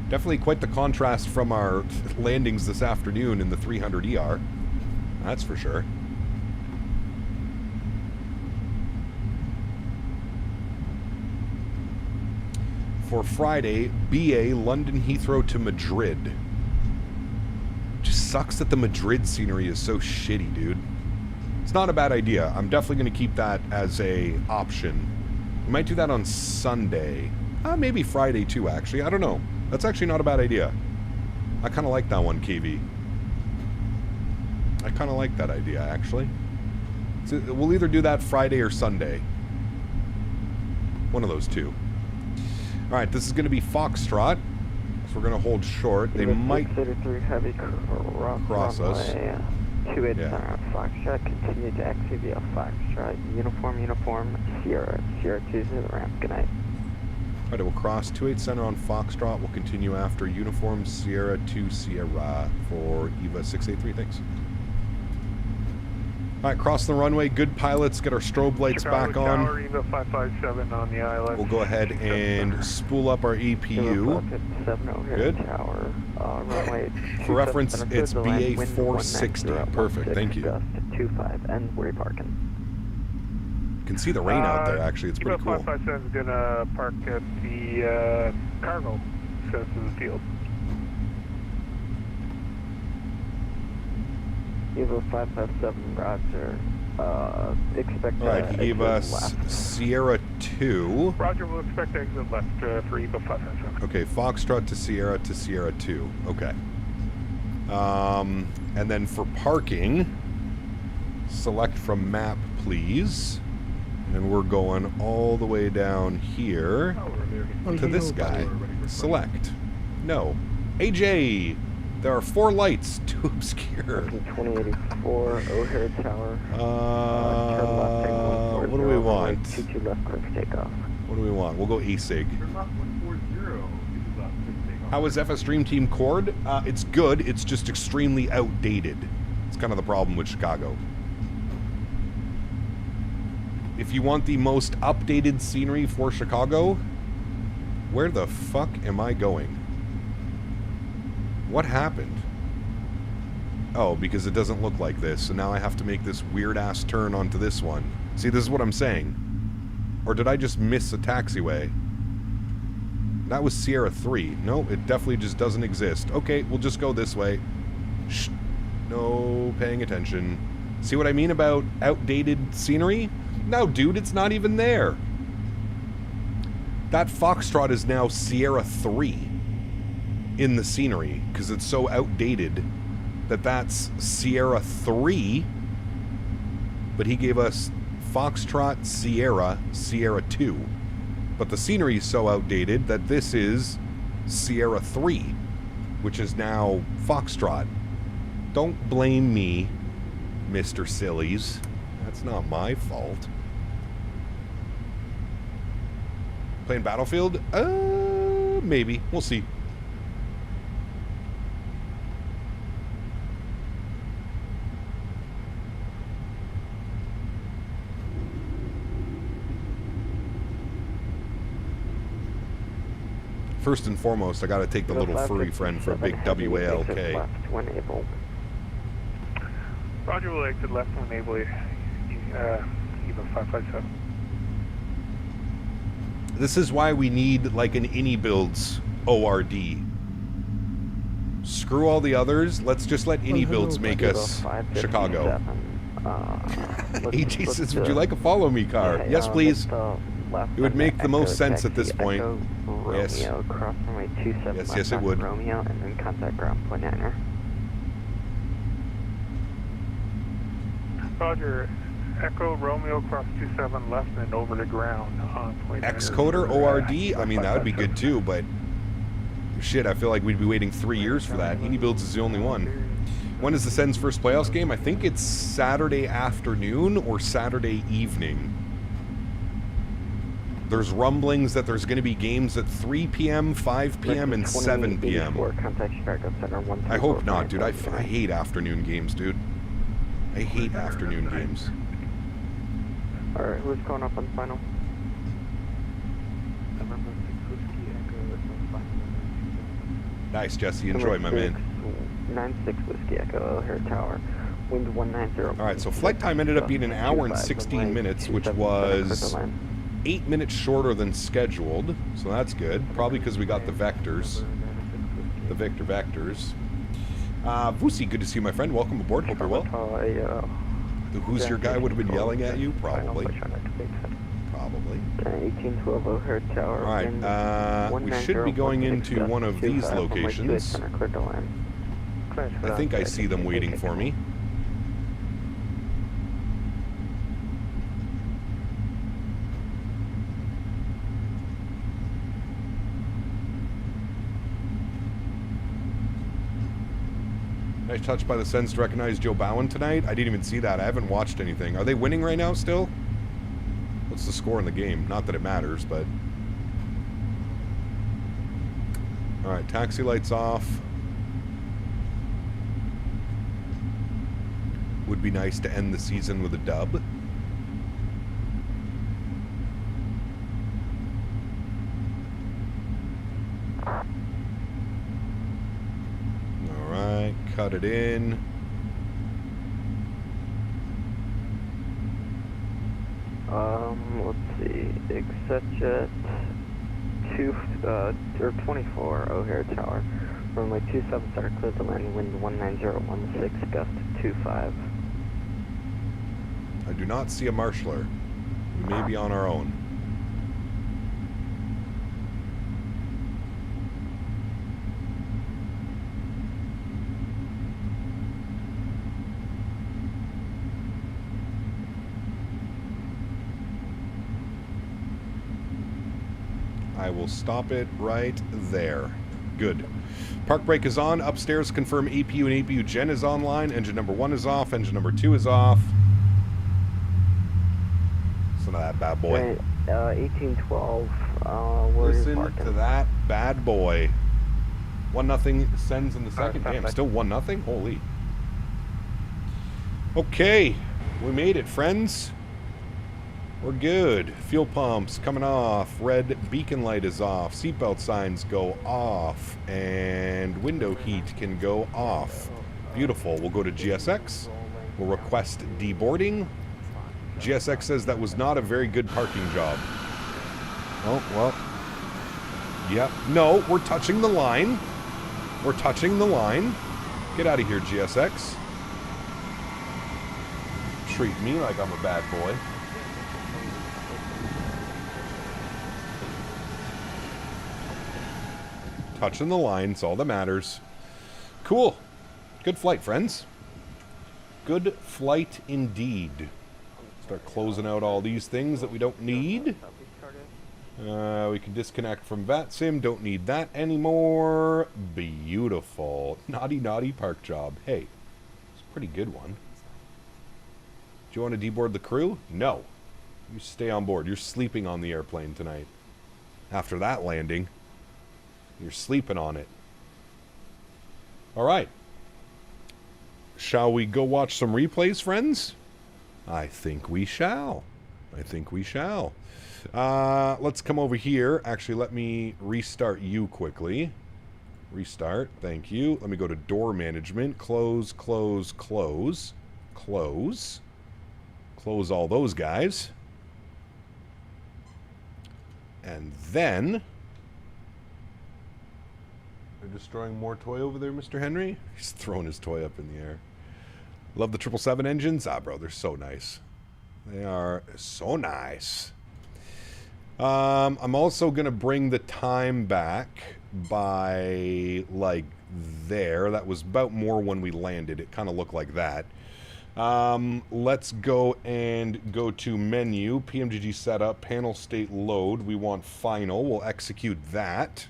Definitely quite the contrast from our landings this afternoon in the 300 ER. That's for sure. For Friday, BA, London Heathrow to Madrid. Just sucks that the Madrid scenery is so shitty, dude. It's not a bad idea. I'm definitely going to keep that as a option. We might do that on Sunday. Maybe Friday too, actually. I don't know. That's actually not a bad idea. I kind of like that one, KV. I kind of like that idea, actually. So we'll either do that Friday or Sunday. One of those two. Alright, this is going to be Foxtrot. So we're going to hold short. They might cross us. 28 Foxtrot, continue to exit via Foxtrot. Uniform, Sierra 2 to the ramp. Good night. Alright, we'll cross 28 center on Foxtrot. We'll continue after Uniform Sierra 2 Sierra for EVA 683. Thanks. Alright, cross the runway. Good pilots. Get our strobe lights Chicago back on. Tower, EVA 557 on the island. We'll go ahead and spool up our APU. Good. For reference, it's BA 460. Perfect. Thank you. 25 and we're parking. You can see the rain out there, actually. It's pretty cool. 557 is going to park at the cargo sense of the field. EVA 557, roger. Expect Alright, he gave us Sierra 2. Roger, we'll expect exit left for EVA 557. Okay, Foxtrot to Sierra 2. Okay. And then for parking, select from map, please. And we're going all the way down here to this guy. Select. No. AJ! There are 4 lights. Too obscure. 2084, O'Hare Tower. What do we want? 22 left, clear for takeoff. What do we want? We'll go ASIG. How is FS Dream Team Cord? It's good. It's just extremely outdated. It's kind of the problem with Chicago. If you want the most updated scenery for Chicago, where the fuck am I going? What happened? Oh, because it doesn't look like this, so now I have to make this weird-ass turn onto this one. See, this is what I'm saying. Or did I just miss a taxiway? That was Sierra 3. No, it definitely just doesn't exist. Okay, we'll just go this way. Shh. No paying attention. See what I mean about outdated scenery? No, dude, it's not even there. That Foxtrot is now Sierra 3 in the scenery because it's so outdated that that's Sierra 3, but he gave us Foxtrot Sierra 2. But the scenery is so outdated that this is Sierra 3, which is now Foxtrot. Don't blame me, Mr. Sillies. That's not my fault. Playing Battlefield? Maybe. We'll see. First and foremost, I gotta take the little furry friend for a big WALK. Roger, will exit left when able, EVA 557. This is why we need like an any builds ORD. Screw all the others. Let's just let any builds make us Chicago. AG says, would you like a follow me car? Yes, please. It would make the most sense at this point. Yes. Yes, it would. Romeo, and then contact ground point niner. Roger. Echo Romeo cross 27 left and over to ground on point. Xcoder ORD? I mean, that would be good too, but shit, I feel like we'd be waiting 3 years for that. Any Builds is the only one. When is the Sens' first playoffs game? I think it's Saturday afternoon or Saturday evening. There's rumblings that there's going to be games at 3 p.m., 5 p.m., and 7 p.m. I hope not, dude. I hate afternoon games, dude. I hate afternoon games. Alright, who's going up on final? Nice, Jesse. Enjoy, my man. 96 Whiskey Echo, O'Hare Tower. Wind 190. Alright, so flight time ended up being an hour and 16 minutes, which was 8 minutes shorter than scheduled. So that's good. Probably because we got the vectors. The Victor vectors. Vusi, good to see you, my friend. Welcome aboard. Hope you're well. Who's your guy would have been yelling at you? Probably. Probably. 1812 O'Hare Tower. Alright, we should be going into one of these locations. I think I see them waiting for me. Nice touch by the Sens to recognize Joe Bowen tonight. I didn't even see that. I haven't watched anything. Are they winning right now still? What's the score in the game? Not that it matters, but... Alright, taxi lights off. Would be nice to end the season with a dub. Alright, cut it in. Let's see. Exetjet 24 O'Hare Tower. Runway 27 start clear to landing, wind 19016, gust 25. I do not see a marshaller. We may be on our own. I will stop it right there. Good. Park brake is on. Upstairs, confirm APU and APU gen is online. Engine number 1 is off. Engine number 2 is off. Listen to that bad boy. 1812. Listen to that bad boy. 1-0 Sends in the second. Damn, still 1-0? Holy. Okay. We made it, friends. We're good. Fuel pumps coming off. Red beacon light is off. Seatbelt signs go off. And window heat can go off. Beautiful. We'll go to GSX. We'll request deboarding. GSX says that was not a very good parking job. Oh, well. Yep. No, we're touching the line. We're touching the line. Get out of here, GSX. Treat me like I'm a bad boy. Touching the line's all that matters. Cool. Good flight, friends. Good flight indeed. Start closing out all these things that we don't need. We can disconnect from VATSIM. Don't need that anymore. Beautiful. Naughty park job. Hey, it's a pretty good one. Do you want to deboard the crew? No. You stay on board. You're sleeping on the airplane tonight. After that landing. You're sleeping on it. All right. Shall we go watch some replays, friends? I think we shall. I think we shall. Let's come over here. Actually, let me restart you quickly. Restart. Thank you. Let me go to door management. Close, close, close. Close. Close all those guys. And then... You're destroying more toy over there, Mr. Henry? He's throwing his toy up in the air. Love the 777 engines. Ah, bro, they're so nice. They are so nice. I'm also going to bring the time back by, like, there. That was about more when we landed. It kind of looked like that. Let's go and go to menu, PMDG setup, panel state load. We want final. We'll execute that.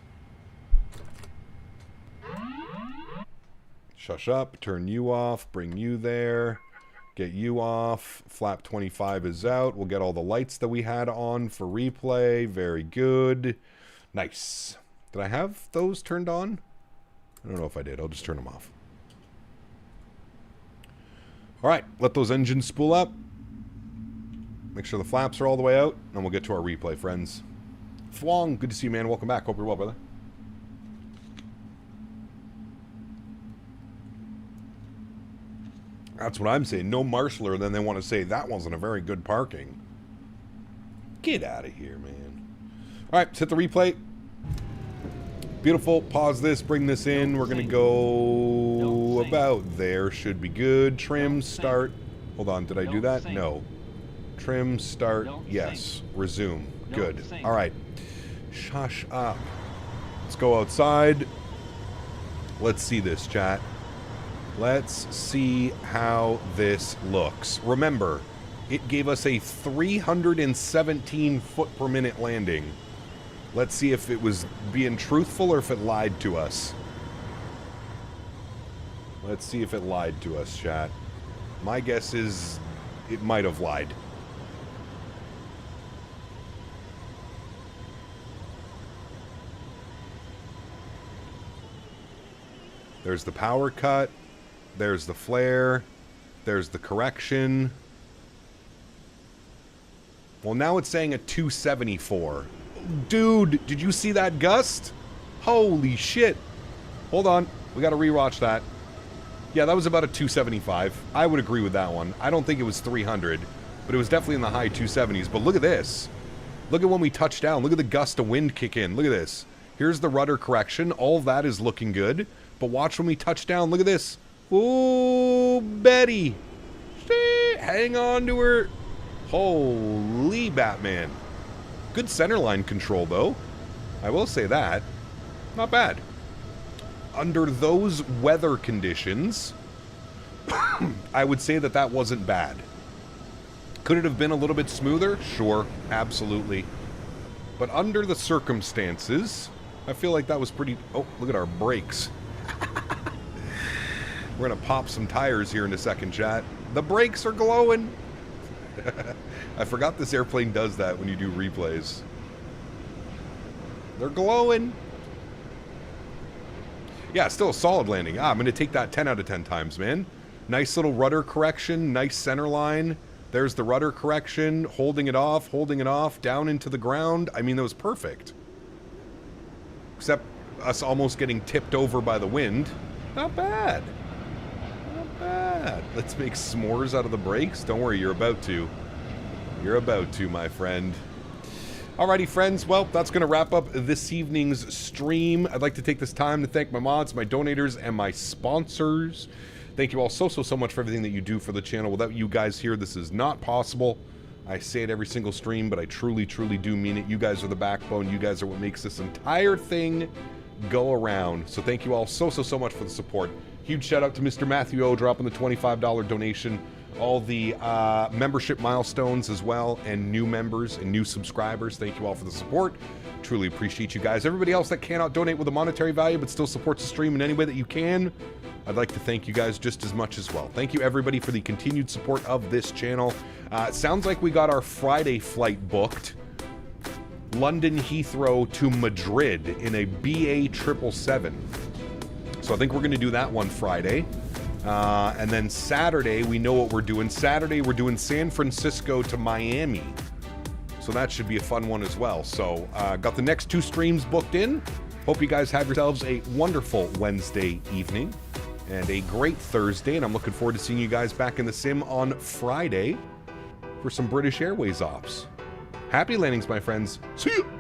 Shush up, turn you off, bring you there, get you off. Flap 25 is out. We'll get all the lights that we had on for replay. Very good. Nice. Did I have those turned on? I don't know if I did. I'll just turn them off. All right, let those engines spool up. Make sure the flaps are all the way out, and we'll get to our replay, friends. Fwong, good to see you, man. Welcome back. Hope you're well, brother. That's what I'm saying. No marshaller, and then they want to say that wasn't a very good parking. Get out of here, man. All right, let's hit the replay. Beautiful. Pause this. Bring this in. We're going to go about there. Should be good. Trim, start. Hold on. Did I do that? No. Trim, start. Yes. Resume. Good. All right. Shush up. Let's go outside. Let's see this, chat. Let's see how this looks. Remember, it gave us a 317 foot per minute landing. Let's see if it was being truthful or if it lied to us. Let's see if it lied to us, chat. My guess is it might have lied. There's the power cut. There's the flare. There's the correction. Well, now it's saying a 274. Dude, did you see that gust? Holy shit. Hold on. We got to rewatch that. Yeah, that was about a 275. I would agree with that one. I don't think it was 300, but it was definitely in the high 270s. But look at this. Look at when we touch down. Look at the gust of wind kick in. Look at this. Here's the rudder correction. All that is looking good. But watch when we touch down. Look at this. Ooh, Betty. Hang on to her. Holy Batman. Good centerline control, though. I will say that. Not bad. Under those weather conditions, I would say that that wasn't bad. Could it have been a little bit smoother? Sure, absolutely. But under the circumstances, I feel like that was pretty... Oh, look at our brakes. We're going to pop some tires here in a second, chat. The brakes are glowing. I forgot this airplane does that when you do replays. They're glowing. Yeah, still a solid landing. I'm going to take that 10 out of 10 times, man. Nice little rudder correction. Nice center line. There's the rudder correction. Holding it off, down into the ground. I mean, that was perfect. Except us almost getting tipped over by the wind. Not bad. Not bad. Let's make s'mores out of the brakes. Don't worry, you're about to. You're about to, my friend. Alrighty, friends. Well, that's going to wrap up this evening's stream. I'd like to take this time to thank my mods, my donators, and my sponsors. Thank you all so much for everything that you do for the channel. Without you guys here, this is not possible. I say it every single stream, but I truly do mean it. You guys are the backbone. You guys are what makes this entire thing go around. So thank you all so much for the support. Huge shout out to Mr. Matthew O dropping the $25 donation. All the membership milestones as well, and new members and new subscribers. Thank you all for the support. Truly appreciate you guys. Everybody else that cannot donate with a monetary value but still supports the stream in any way that you can, I'd like to thank you guys just as much as well. Thank you everybody for the continued support of this channel. It sounds like we got our Friday flight booked. London Heathrow to Madrid in a BA 777. So I think we're going to do that one Friday. And then Saturday, we know what we're doing. Saturday, we're doing San Francisco to Miami. So that should be a fun one as well. So got the next 2 streams booked in. Hope you guys have yourselves a wonderful Wednesday evening and a great Thursday. And I'm looking forward to seeing you guys back in the sim on Friday for some British Airways ops. Happy landings, my friends. See you.